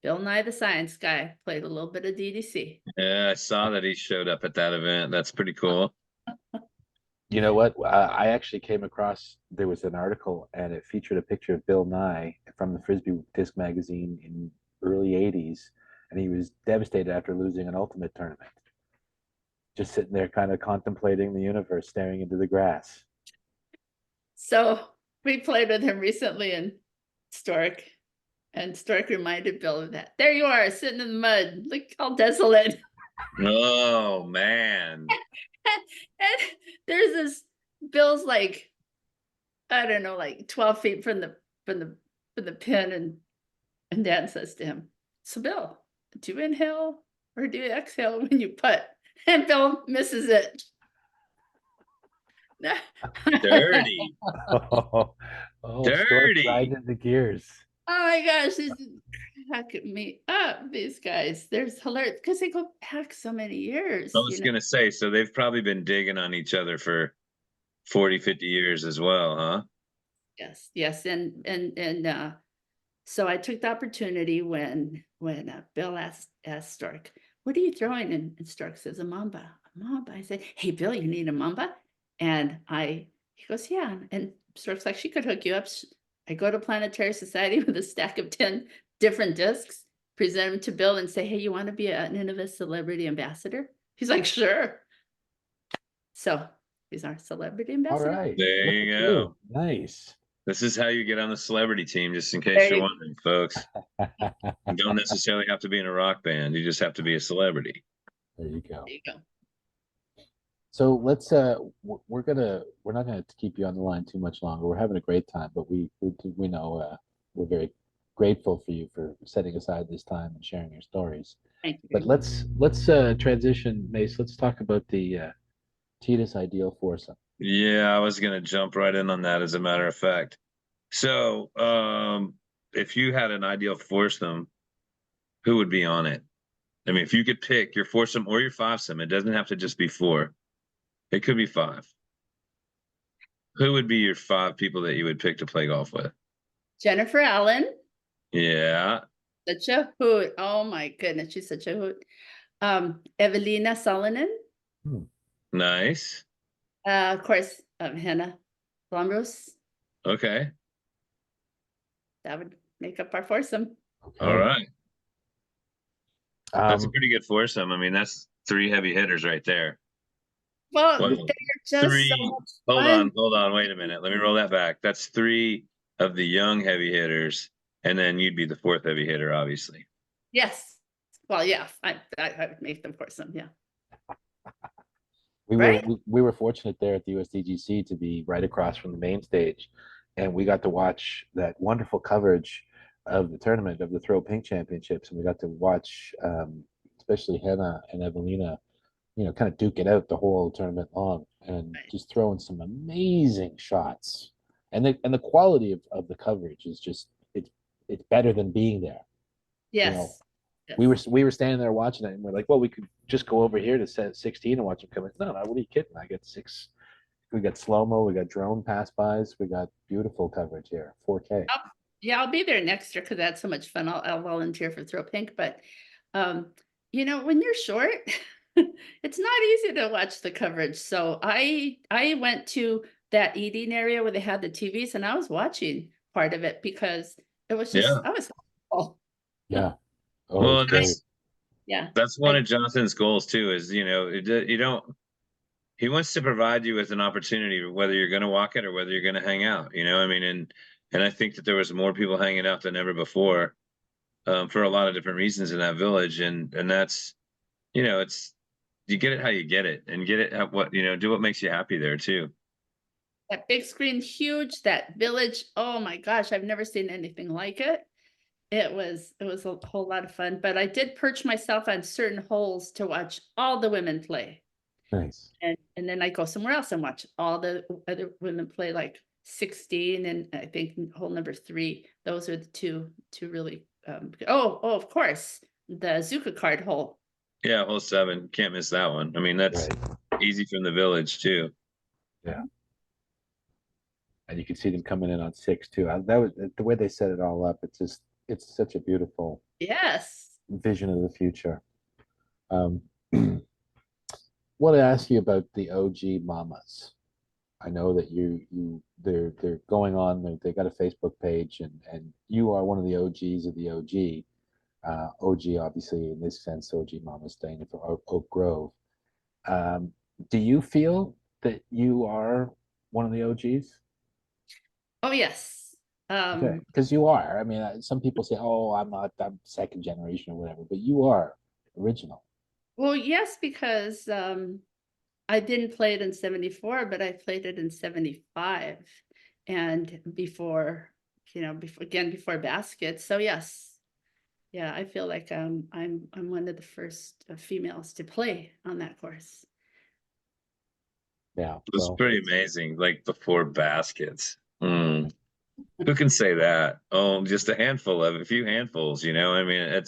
[SPEAKER 4] Bill Nye the Science Guy played a little bit of DDC.
[SPEAKER 1] yeah, I saw that he showed up at that event. That's pretty cool.
[SPEAKER 2] You know what? I actually came across, there was an article, and it featured a picture of Bill Nye from the Frisbee Disc magazine in early 80s, and he was devastated after losing an ultimate tournament. Just sitting there kind of contemplating the universe, staring into the grass.
[SPEAKER 4] So we played with him recently in Stork, and Stork reminded Bill of that. There you are, sitting in the mud, look all desolate.
[SPEAKER 1] Oh, man.
[SPEAKER 4] And there's this, Bill's like, I don't know, like 12 feet from the pin, and Dan says to him, so Bill, do you inhale or do you exhale when you putt? And Bill misses it.
[SPEAKER 1] Dirty.
[SPEAKER 2] Oh,
[SPEAKER 1] Dirty.
[SPEAKER 2] grinding the gears.
[SPEAKER 4] Oh my gosh, this is cracking me up, these guys. There's hilarious, because they go back so many years.
[SPEAKER 1] I was going to say, so they've probably been digging on each other for 40, 50 years as well, huh?
[SPEAKER 4] Yes. And so I took the opportunity when Bill asked Stork, what are you throwing? And Stork says, a mamba. I said, hey, Bill, you need a mamba? And he goes, yeah. And Stork's like, she could hook you up. I go to Planetary Society with a stack of 10 different discs, present them to Bill and say, hey, you want to be an Innovis Celebrity Ambassador? He's like, sure. So He's our celebrity
[SPEAKER 2] All
[SPEAKER 4] ambassador.
[SPEAKER 2] right.
[SPEAKER 1] There
[SPEAKER 2] Look
[SPEAKER 1] you
[SPEAKER 2] at
[SPEAKER 1] go.
[SPEAKER 2] Nice.
[SPEAKER 1] This is how you get on the celebrity team, just in case
[SPEAKER 4] There
[SPEAKER 1] you're
[SPEAKER 4] you-
[SPEAKER 1] wondering, folks. You don't necessarily have to be in a rock band. You just have to be a celebrity.
[SPEAKER 2] There you go.
[SPEAKER 4] There you go.
[SPEAKER 2] So let's we're not gonna keep you on the line too much longer. We're having a great time, but we know we're very grateful for you for setting aside this time and sharing your stories.
[SPEAKER 4] Thank you.
[SPEAKER 2] But let's transition, Mace. Let's talk about the Tita's ideal foursome.
[SPEAKER 1] Yeah, I was gonna jump right in on that as a matter of fact. So, if you had an ideal foursome, who would be on it? I mean, if you could pick your foursome or your fivesome, it doesn't have to just be four. It could be five. Who would be your five people that you would pick to play golf with?
[SPEAKER 4] Jennifer Allen,
[SPEAKER 1] Yeah.
[SPEAKER 4] such a hoot. Oh my goodness, she's such a hoot. Evelina Salonen,
[SPEAKER 1] Nice.
[SPEAKER 4] of course, Hannah Blomroos.
[SPEAKER 1] Okay.
[SPEAKER 4] That would make up our foursome.
[SPEAKER 2] Okay.
[SPEAKER 1] All right. That's a
[SPEAKER 2] Um,
[SPEAKER 1] pretty good foursome. I mean, that's three heavy hitters right there.
[SPEAKER 4] Well,
[SPEAKER 1] Well,
[SPEAKER 4] they're just so
[SPEAKER 1] three.
[SPEAKER 4] much
[SPEAKER 1] Hold
[SPEAKER 4] fun.
[SPEAKER 1] on. Wait a minute. Let me roll that back. That's three of the young heavy hitters, and then you'd be the fourth heavy hitter, obviously.
[SPEAKER 4] Yes. Well, yeah, I would make them foursome. Yeah.
[SPEAKER 2] we
[SPEAKER 4] Right?
[SPEAKER 2] we were fortunate there at the USDGC to be right across from the main stage, and we got to watch that wonderful coverage of the tournament of the Throw Pink Championships, and we got to watch especially Hannah and Evelina, kind of duke it out the whole tournament long, and
[SPEAKER 4] Right.
[SPEAKER 2] just throwing some amazing shots, and the quality of the coverage is just it's better than being there.
[SPEAKER 4] Yes.
[SPEAKER 2] We
[SPEAKER 4] Yes.
[SPEAKER 2] were standing there watching it, and we're like, well, we could just go over here to set 16 and watch them come in. No, what are you kidding? I got six. We got slow mo. We got drone pass bys. We got beautiful coverage here, 4K.
[SPEAKER 4] Yeah, I'll be there next year because that's so much fun. I'll volunteer for Throw Pink, but when you're short, it's not easy to watch the coverage. So I went to that eating area where they had the TVs, and I was watching part of it because it was just
[SPEAKER 1] Yeah.
[SPEAKER 4] I was oh
[SPEAKER 2] Yeah. Oh,
[SPEAKER 1] Well,
[SPEAKER 2] it's great.
[SPEAKER 4] yeah.
[SPEAKER 1] that's one
[SPEAKER 4] I-
[SPEAKER 1] of Jonathan's goals too. Is you don't. He wants to provide you with an opportunity, whether you're going to walk it or whether you're going to hang out. I mean, and I think that there was more people hanging out than ever before, for a lot of different reasons in that village, and that's it's you get it how you get it, and get it at what do what makes you happy there too.
[SPEAKER 4] That big screen, huge, that village. Oh my gosh, I've never seen anything like it. It was a whole lot of fun, but I did perch myself on certain holes to watch all the women play.
[SPEAKER 2] Nice.
[SPEAKER 4] And then I go somewhere else and watch all the other women play, like 16 and I think hole number 3. Those are the two really of course, the Zuka card hole.
[SPEAKER 1] Yeah, hole 7, can't miss that one. I mean, that's
[SPEAKER 2] Right.
[SPEAKER 1] easy from the village too.
[SPEAKER 2] Yeah. And you can see them coming in on 6 too. That was the way they set it all up. It's such a beautiful
[SPEAKER 4] Yes.
[SPEAKER 2] vision of the future. Want to ask you about the OG mamas. I know that they're going on. They got a Facebook page, and you are one of the OGs of the OG. OG, obviously, in this sense, OG Mama staying for Oak Grove. Do you feel that you are one of the OGs?
[SPEAKER 4] Oh yes.
[SPEAKER 2] Okay, because you are. I mean, some people say, "Oh, I'm not. I'm second generation or whatever," but you are original.
[SPEAKER 4] Well, yes, because I didn't play it in 74, but I played it in 75 and before before baskets. So yes. Yeah, I feel like I'm one of the first females to play on that course.
[SPEAKER 2] Yeah.
[SPEAKER 1] It's
[SPEAKER 2] Well,
[SPEAKER 1] pretty amazing. Like before baskets. Who can say that? Oh, just a few handfuls. I mean,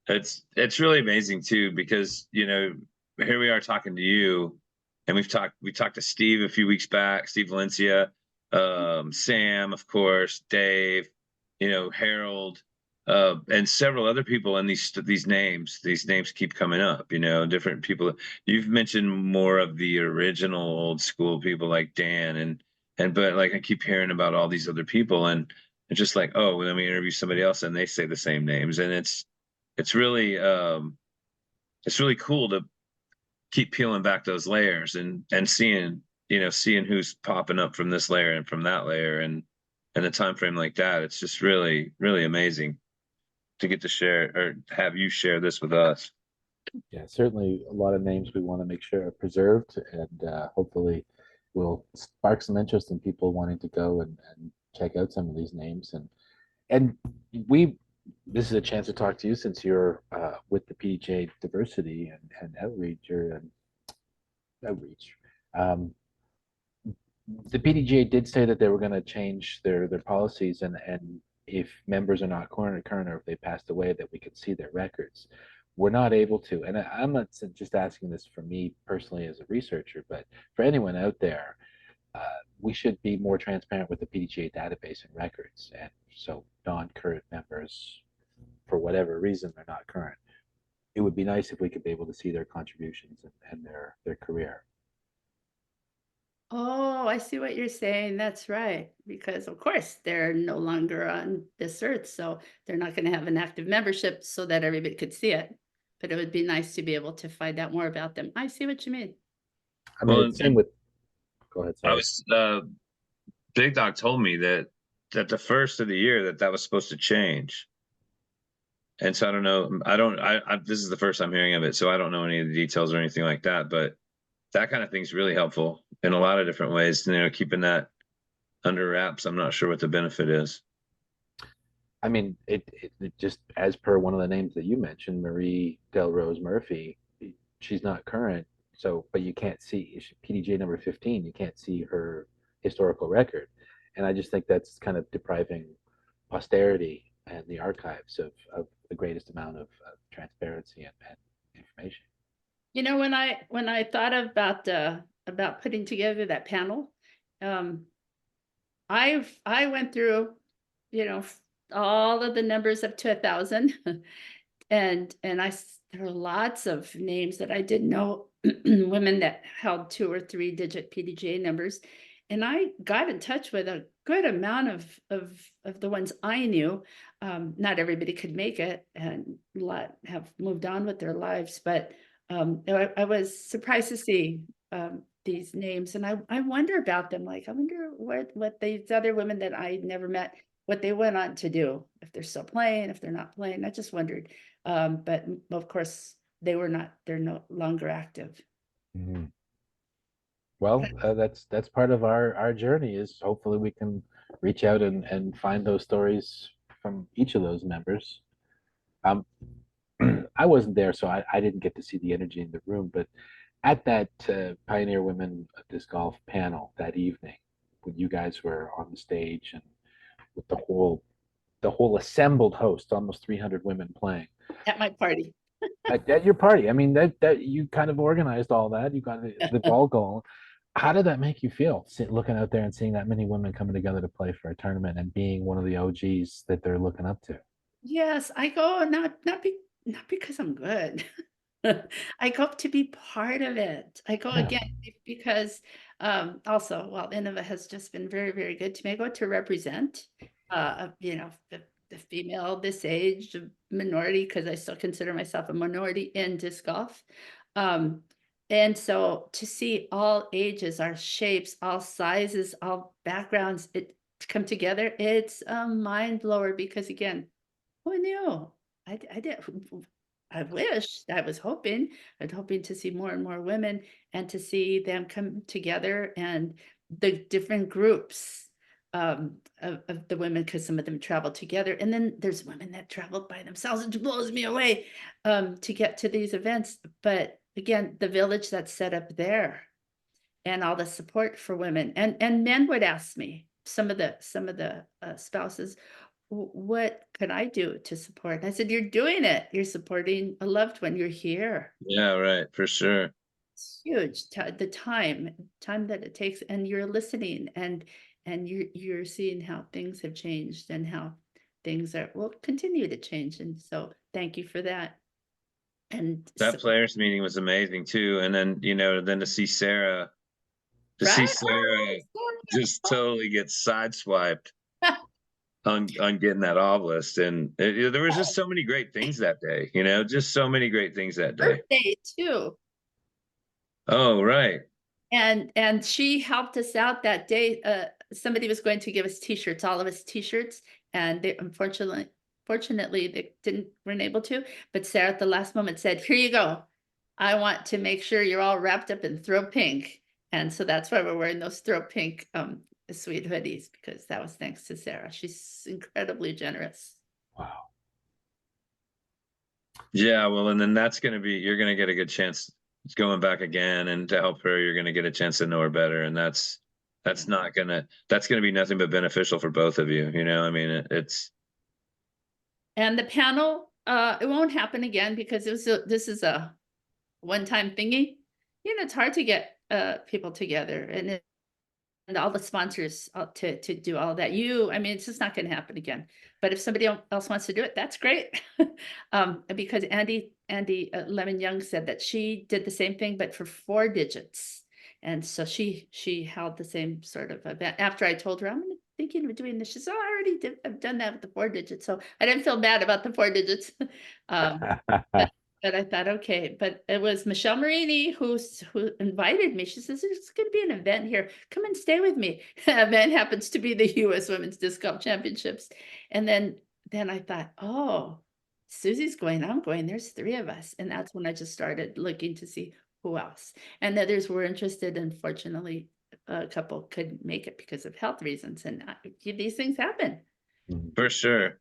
[SPEAKER 1] it's really amazing too, because here we are talking to you, and we talked to Steve a few weeks back, Steve Valencia, Sam, of course, Dave, Harold, and several other people. And these names keep coming up. Different people. You've mentioned more of the original old school people like Dan, but like I keep hearing about all these other people, and it's just like, oh, let me interview somebody else, and they say the same names, and it's really cool keep peeling back those layers and seeing, seeing who's popping up from this layer and from that layer, and a time frame like that. It's just really, really amazing to get to share or have you share this with us.
[SPEAKER 2] Yeah, certainly a lot of names we want to make sure are preserved, and hopefully will spark some interest in people wanting to go and check out some of these names. And we, this is a chance to talk to you since you're with the PDJ Diversity and Outreach or Outreach. Um, the PDGA did say that they were going to change their policies, and if members are not current or if they passed away, that we could see their records. We're not able to, and I'm not just asking this for me personally as a researcher, but for anyone out there, we should be more transparent with the PDGA database and records. And so non-current members, for whatever reason, they're not current. It would be nice if we could be able to see their contributions and their career.
[SPEAKER 4] Oh, I see what you're saying. That's right. Because of course they're no longer on this earth, so they're not going to have an active membership so that everybody could see it. But it would be nice to be able to find out more about them. I see what you mean.
[SPEAKER 2] I mean,
[SPEAKER 1] Well,
[SPEAKER 2] it's same with. Go ahead.
[SPEAKER 1] I
[SPEAKER 2] Sorry.
[SPEAKER 1] was Big Doc told me that the first of the year that was supposed to change. And so I don't know. This is the first I'm hearing of it, so I don't know any of the details or anything like that. But that kind of thing's really helpful in a lot of different ways. Keeping that under wraps. I'm not sure what the benefit is.
[SPEAKER 2] I mean, it just as per one of the names that you mentioned, Marie Delrose Murphy, she's not current. So, but you can't see PDJ number 15. You can't see her historical record, and I just think that's kind of depriving posterity and the archives of the greatest amount of transparency and information.
[SPEAKER 4] When I thought about putting together that panel, um, I went through, all of the numbers up to 1,000, and there were lots of names that I didn't know, women that held 2 or 3 digit PDJ numbers, and I got in touch with a good amount of the ones I knew. Not everybody could make it, and a lot have moved on with their lives, but I was surprised to see these names, and I wonder about them. Like, I wonder what these other women that I never met, what they went on to do, if they're still playing, if they're not playing. I just wondered. But of course, they're no longer active.
[SPEAKER 2] Mm-hmm. Well, that's part of our journey. Is hopefully we can reach out and find those stories from each of those members. Um, I wasn't there, so I didn't get to see the energy in the room. But at that Pioneer Women Disc Golf panel that evening, when you guys were on the stage and with the whole assembled host, almost 300 women playing
[SPEAKER 4] At my party.
[SPEAKER 2] at your party. I mean, that you kind of organized all that. You got the ball going. How did that make you feel, looking out there and seeing that many women coming together to play for a tournament and being one of the OGs that they're looking up to?
[SPEAKER 4] Yes, I go not because I'm good. I go to be part of it. I go
[SPEAKER 2] Yeah.
[SPEAKER 4] again because also, well, Innova has just been very, very good to me. I go to represent the female this age minority, because I still consider myself a minority in disc golf. Um, and so to see all ages, our shapes, all sizes, all backgrounds, it come together, it's a mind blower because again, who knew? I did. I wish. I was hoping. I'd hoping to see more and more women and to see them come together and the different groups of the women, because some of them travel together, and then there's women that travel by themselves. It blows me away to get to these events. But again, the village that's set up there and all the support for women and men would ask me, some of the spouses, what could I do to support? And I said, you're doing it. You're supporting a loved one. You're here.
[SPEAKER 1] Yeah, right, for sure.
[SPEAKER 4] It's huge. The time that it takes, and you're listening, and you're seeing how things have changed and how things will continue to change. And so, thank you for that. And
[SPEAKER 1] That players meeting was amazing too. And then, then to see
[SPEAKER 4] right?
[SPEAKER 1] Sarah just totally get sideswiped on getting that obelisk. And there was just so many great things that day, just so many great things that day.
[SPEAKER 4] Birthday too.
[SPEAKER 1] Oh, right.
[SPEAKER 4] And she helped us out that day. Somebody was going to give us t-shirts, all of us t-shirts, and they fortunately they weren't able to. But Sarah at the last moment said, "Here you go. I want to make sure you're all wrapped up in throw pink." And so that's why we're wearing those throw pink sweet hoodies, because that was thanks to Sarah. She's incredibly generous.
[SPEAKER 2] Wow.
[SPEAKER 1] Yeah, well, and then you're gonna get a good chance going back again, and to help her, you're gonna get a chance to know her better, and that's gonna be nothing but beneficial for both of you. I mean, it's
[SPEAKER 4] And the panel, it won't happen again because this is a one-time thingy. It's hard to get people together and all the sponsors to do all that. I mean, it's just not going to happen again. But if somebody else wants to do it, that's great. Because Andy Lemon Young said that she did the same thing, but for 4 digits. And so she held the same sort of event. After I told her, I'm thinking of doing this, she said, "Oh, I've done that with the 4 digits." So I didn't feel bad about the 4 digits. But I thought, okay, but it was Michelle Marini who invited me. She says, "There's going to be an event here. Come and stay with me." Event happens to be the U.S. Women's Disc Golf Championships. And then I thought, oh, Susie's going, I'm going. There's 3 of us. And that's when I just started looking to see who else. And others were interested. And fortunately, a couple couldn't make it because of health reasons. And these things happen.
[SPEAKER 1] for sure.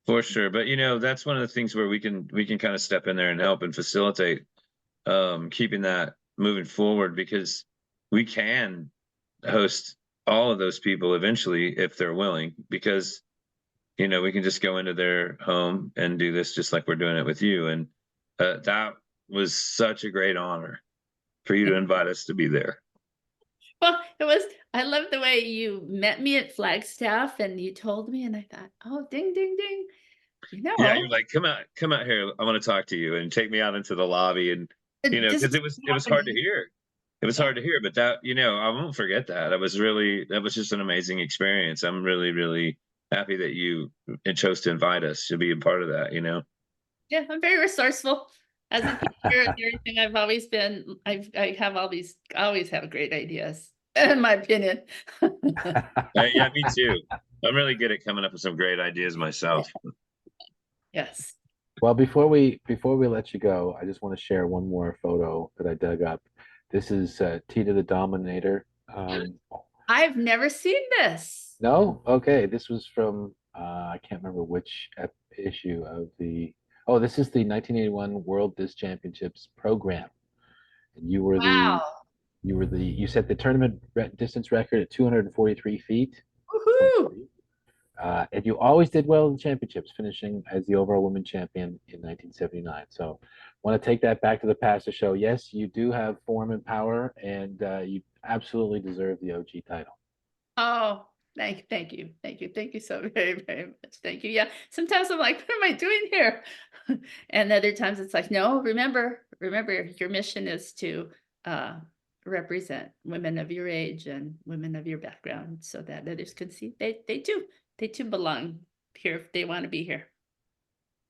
[SPEAKER 1] For sure. But that's one of the things where we can kind of step in there and help and facilitate keeping that moving forward, because we can host all of those people eventually if they're willing, because we can just go into their home and do this just like we're doing it with you. And that was such a great honor for you to invite us to be there.
[SPEAKER 4] Well, I love the way you met me at Flagstaff and you told me, and I thought, oh, ding, ding, ding.
[SPEAKER 1] Yeah, you're like, come out here. I want to talk to you, and take me out into the lobby, and
[SPEAKER 4] this
[SPEAKER 1] because
[SPEAKER 4] is
[SPEAKER 1] it was hard to
[SPEAKER 4] happening.
[SPEAKER 1] hear. It was hard to hear, but that I won't forget that. That was just an amazing experience. I'm really, really happy that you chose to invite us to be a part of that.
[SPEAKER 4] Yeah, I'm very resourceful. As a teacher and everything, I've always been, I have all these, I always have great ideas, in my opinion.
[SPEAKER 1] Yeah, me too. I'm really good at coming up with some great ideas myself.
[SPEAKER 4] Yes.
[SPEAKER 2] Well, before we let you go, I just want to share one more photo that I dug up. This is Tita the Dominator.
[SPEAKER 4] I've never seen this.
[SPEAKER 2] No? Okay, this was from I can't remember which issue of the. Oh, this is the 1981 World Disc Championships program. And
[SPEAKER 4] Wow.
[SPEAKER 2] you set the tournament distance record at 243 feet.
[SPEAKER 4] Woohoo.
[SPEAKER 2] And you always did well in the championships, finishing as the overall women champion in 1979. So, want to take that back to the past to show, yes, you do have form and power, and you absolutely deserve the OG title.
[SPEAKER 4] Oh, thank you so very, very much. Thank you. Yeah. Sometimes I'm like, what am I doing here? And other times it's like, no, remember, your mission is to represent women of your age and women of your background so that others can see they too belong here if they want to be here.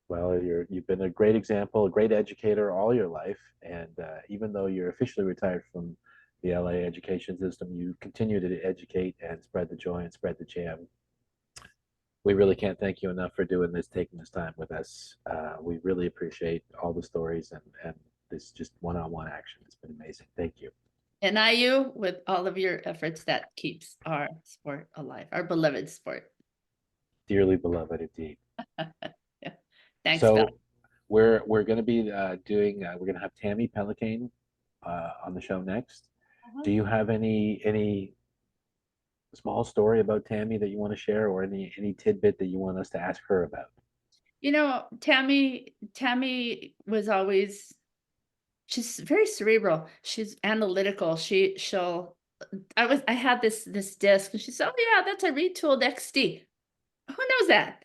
[SPEAKER 2] Well, you've been a great example, a great educator all your life, and even though you're officially retired from the LA education system, you continue to educate and spread the joy and spread the jam. We really can't thank you enough for doing this, taking this time with us. We really appreciate all the stories and this just one-on-one action. It's been amazing. Thank you.
[SPEAKER 4] And IU, with all of your efforts, that keeps our sport alive, our beloved sport.
[SPEAKER 2] Dearly beloved indeed.
[SPEAKER 4] Yeah. Thanks,
[SPEAKER 2] So
[SPEAKER 4] Bill.
[SPEAKER 2] we're going to be we're going to have Tammy Pelicane on the show next. Do you have any small story about Tammy that you want to share, or any tidbit that you want us to ask her about?
[SPEAKER 4] Tammy was always, she's very cerebral. She's analytical. I had this disc and she said, "Oh yeah, that's a retooled XD." Who knows that?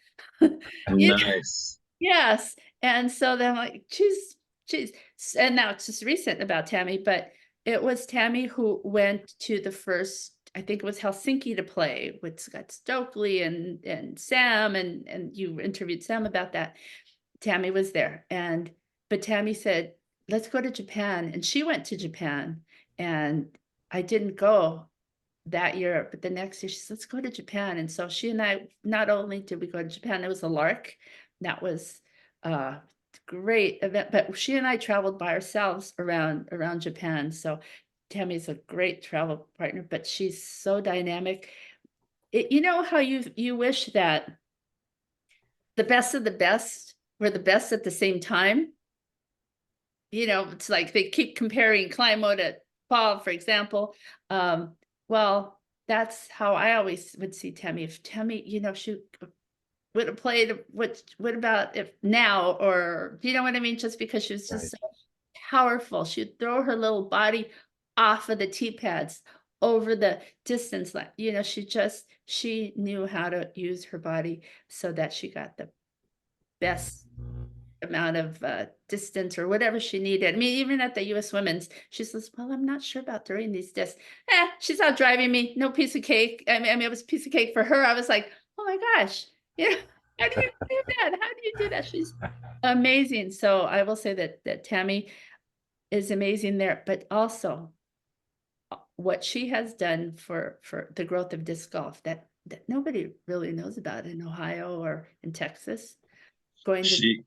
[SPEAKER 4] You know,
[SPEAKER 1] Nice.
[SPEAKER 4] yes. And so then I'm like, she's, and now it's just recent about Tammy, but it was Tammy who went to the first, I think it was Helsinki to play with Scott Stokely and Sam, and you interviewed Sam about that. Tammy was there, but Tammy said, "Let's go to Japan," and she went to Japan, And I didn't go that year, but the next year she said, let's go to Japan. And so she and I, not only did we go to Japan, it was a lark. That was a great event, but she and I traveled by ourselves around Japan. So Tammy's a great travel partner, but she's so dynamic. You know how you wish that the best of the best were the best at the same time? You know, it's like they keep comparing Climo to Paul, for example. Well, that's how I always would see Tammy. If Tammy, you know, she would have played what about if now, or you know what I mean? Just because she was just so powerful. She'd throw her little body off of the tee pads over the distance line. You know, she knew how to use her body so that she got the best amount of distance or whatever she needed. I mean, even at the US Women's, she says, well, I'm not sure about throwing these discs. She's out driving me, no piece of cake. I mean, it was a piece of cake for her. I was like, oh my gosh, you know, how do you do that? How do you do that? She's amazing. So I will say that Tammy is amazing there, but also what she has done for the growth of disc golf that nobody really knows about in Ohio or in Texas. Going to
[SPEAKER 1] She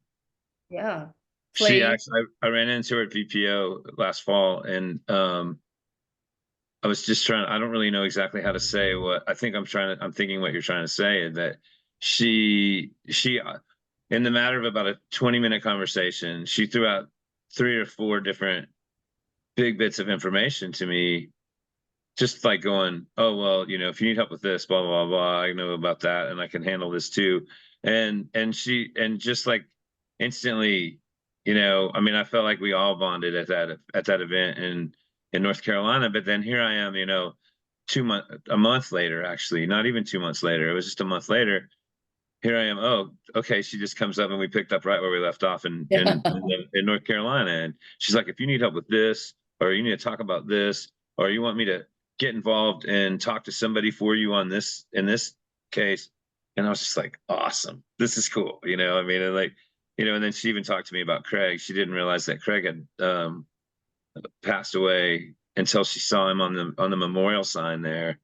[SPEAKER 4] playing.
[SPEAKER 1] actually, I ran into her at VPO last fall, and I was just trying. I don't really know exactly how to say what I think. I'm thinking what you're trying to say is that she in the matter of about a 20-minute conversation, she threw out 3 or 4 different big bits of information to me, just like going, oh, well, you know, if you need help with this, blah, blah, blah, I know about that, and I can handle this too. And just like instantly, you know, I mean, I felt like we all bonded at that event in North Carolina. But then here I am, you know, a month later, actually, not even 2 months later, it was just a month later. Here I am. Oh, okay. She just comes up, and we picked up right where we left off in North Carolina. And she's like, if you need help with this, or you need to talk about this, or you want me to get involved and talk to somebody for you on this, in this case. And I was just like, awesome, this is cool. You know, I mean, and like, you know, and then she even talked to me about Craig. She didn't realize that Craig had passed away until she saw him on the memorial sign there.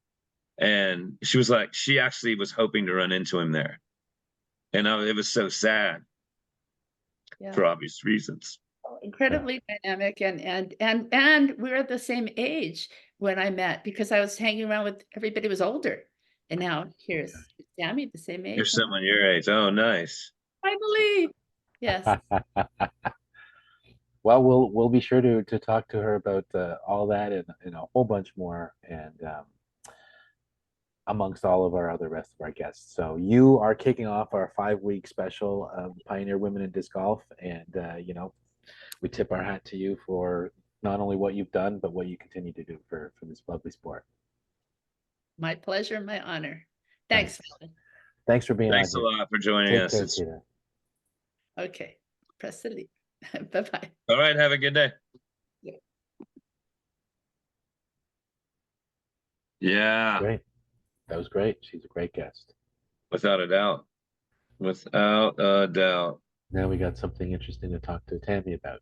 [SPEAKER 1] And she was like, she actually was hoping to run into him there. And it was so sad for obvious reasons.
[SPEAKER 4] Incredibly dynamic, and we're the same age when I met, because I was hanging around with everybody was older, and now here's Tammy, the same age.
[SPEAKER 1] Here's someone your age. Oh, nice.
[SPEAKER 4] I believe. Yes.
[SPEAKER 2] Well, we'll be sure to talk to her about all that and a whole bunch more, and amongst all of our other rest of our guests. So you are kicking off our 5-week special of Pioneer Women in Disc Golf, and you know, we tip our hat to you for not only what you've done, but what you continue to do for this lovely sport.
[SPEAKER 4] My pleasure and my honor. Thanks.
[SPEAKER 2] Thanks for being
[SPEAKER 1] Thanks
[SPEAKER 2] on
[SPEAKER 1] a lot for joining
[SPEAKER 2] Take
[SPEAKER 1] us.
[SPEAKER 2] care, Tita.
[SPEAKER 4] Okay. Press delete. Bye-bye.
[SPEAKER 1] All right. Have a good day. Yeah.
[SPEAKER 2] Great. That was great. She's a great guest.
[SPEAKER 1] Without a doubt. Without a doubt.
[SPEAKER 2] Now we got something interesting to talk to Tammy about.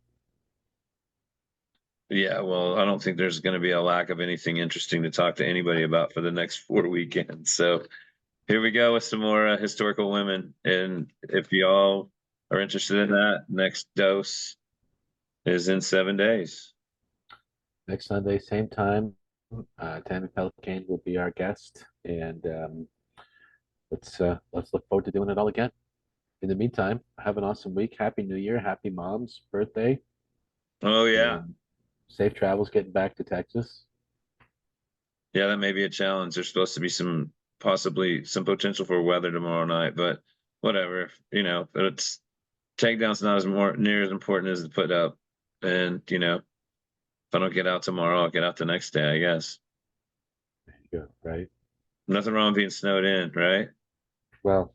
[SPEAKER 1] Yeah, well, I don't think there's going to be a lack of anything interesting to talk to anybody about for the next 4 weekends. So here we go with some more historical women. And if y'all are interested in that, next dose is in 7 days.
[SPEAKER 2] Next Sunday, same time, Tammy Pelicane will be our guest, and let's look forward to doing it all again. In the meantime, have an awesome week. Happy New Year. Happy Mom's birthday.
[SPEAKER 1] Oh, yeah.
[SPEAKER 2] Safe travels getting back to Texas.
[SPEAKER 1] Yeah, that may be a challenge. There's supposed to be possibly some potential for weather tomorrow night, but whatever, you know, it's takedown's not near as important as the put up. And, you know, if I don't get out tomorrow, I'll get out the next day, I guess.
[SPEAKER 2] There you go, right?
[SPEAKER 1] Nothing wrong with being snowed in, right?
[SPEAKER 2] Well,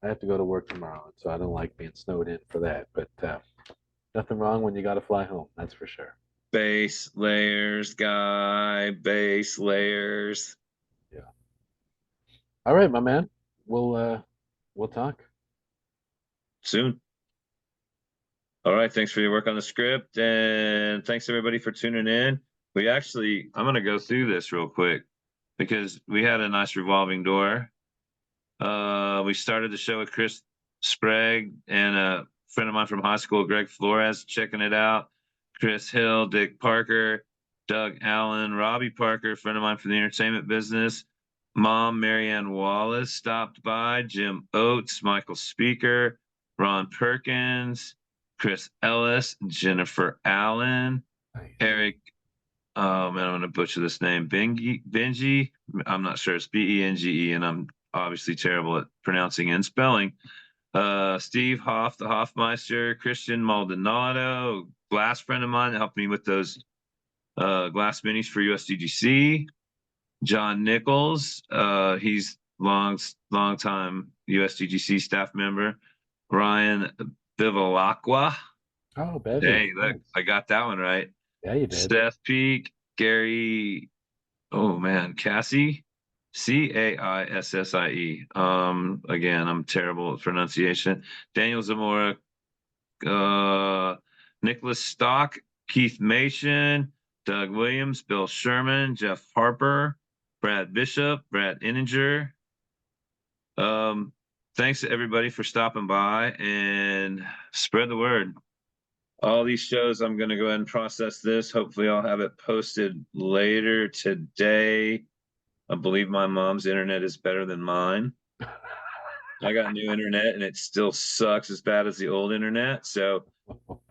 [SPEAKER 2] I have to go to work tomorrow, so I don't like being snowed in for that. But nothing wrong when you got to fly home, that's for sure.
[SPEAKER 1] Base layers, guy, base layers.
[SPEAKER 2] Yeah. All right, my man. We'll talk
[SPEAKER 1] Soon. All right. Thanks for your work on the script. And thanks everybody for tuning in. I'm going to go through this real quick because we had a nice revolving door. We started the show with Chris Sprague and a friend of mine from high school, Greg Flores, checking it out. Chris Hill, Dick Parker, Doug Allen, Robbie Parker, friend of mine from the entertainment business. Mom, Marianne Wallace stopped by, Jim Oates, Michael Speaker, Ron Perkins, Chris Ellis, Jennifer Allen,
[SPEAKER 2] Nice.
[SPEAKER 1] Eric, oh man, I'm going to butcher this name, Benji. I'm not sure. It's Benge, and I'm obviously terrible at pronouncing and spelling. Steve Hoff, the Hoffmeister, Christian Maldonado, glass friend of mine that helped me with those glass minis for USDGC. John Nichols, he's long time USDGC staff member. Ryan Bivalacqua.
[SPEAKER 2] Oh, Bevy.
[SPEAKER 1] Hey, look,
[SPEAKER 2] Nice.
[SPEAKER 1] I got that one right.
[SPEAKER 2] Yeah, you did.
[SPEAKER 1] Seth Peak, Gary, oh man, Cassie, Caissie. Again, I'm terrible at pronunciation. Daniel Zamora, Nicholas Stock, Keith Mason, Doug Williams, Bill Sherman, Jeff Harper, Brad Bishop, Brad Inninger. Thanks to everybody for stopping by and spread the word. All these shows, I'm going to go ahead and process this. Hopefully I'll have it posted later today. I believe my mom's internet is better than mine. I got new internet and it still sucks as bad as the old internet. So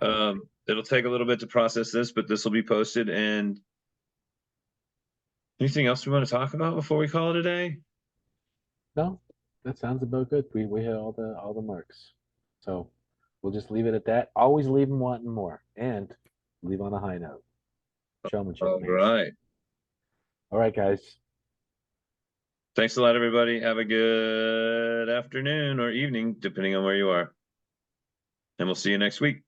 [SPEAKER 1] it'll take a little bit to process this, but this will be posted. And anything else we want to talk about before we call it a day?
[SPEAKER 2] No, that sounds about good. We hit all the marks. So we'll just leave it at that. Always leave them wanting more, and leave on a high note. Showmanship.
[SPEAKER 1] All
[SPEAKER 2] Thanks.
[SPEAKER 1] right.
[SPEAKER 2] All right, guys.
[SPEAKER 1] Thanks a lot, everybody. Have a good afternoon or evening, depending on where you are. And we'll see you next week.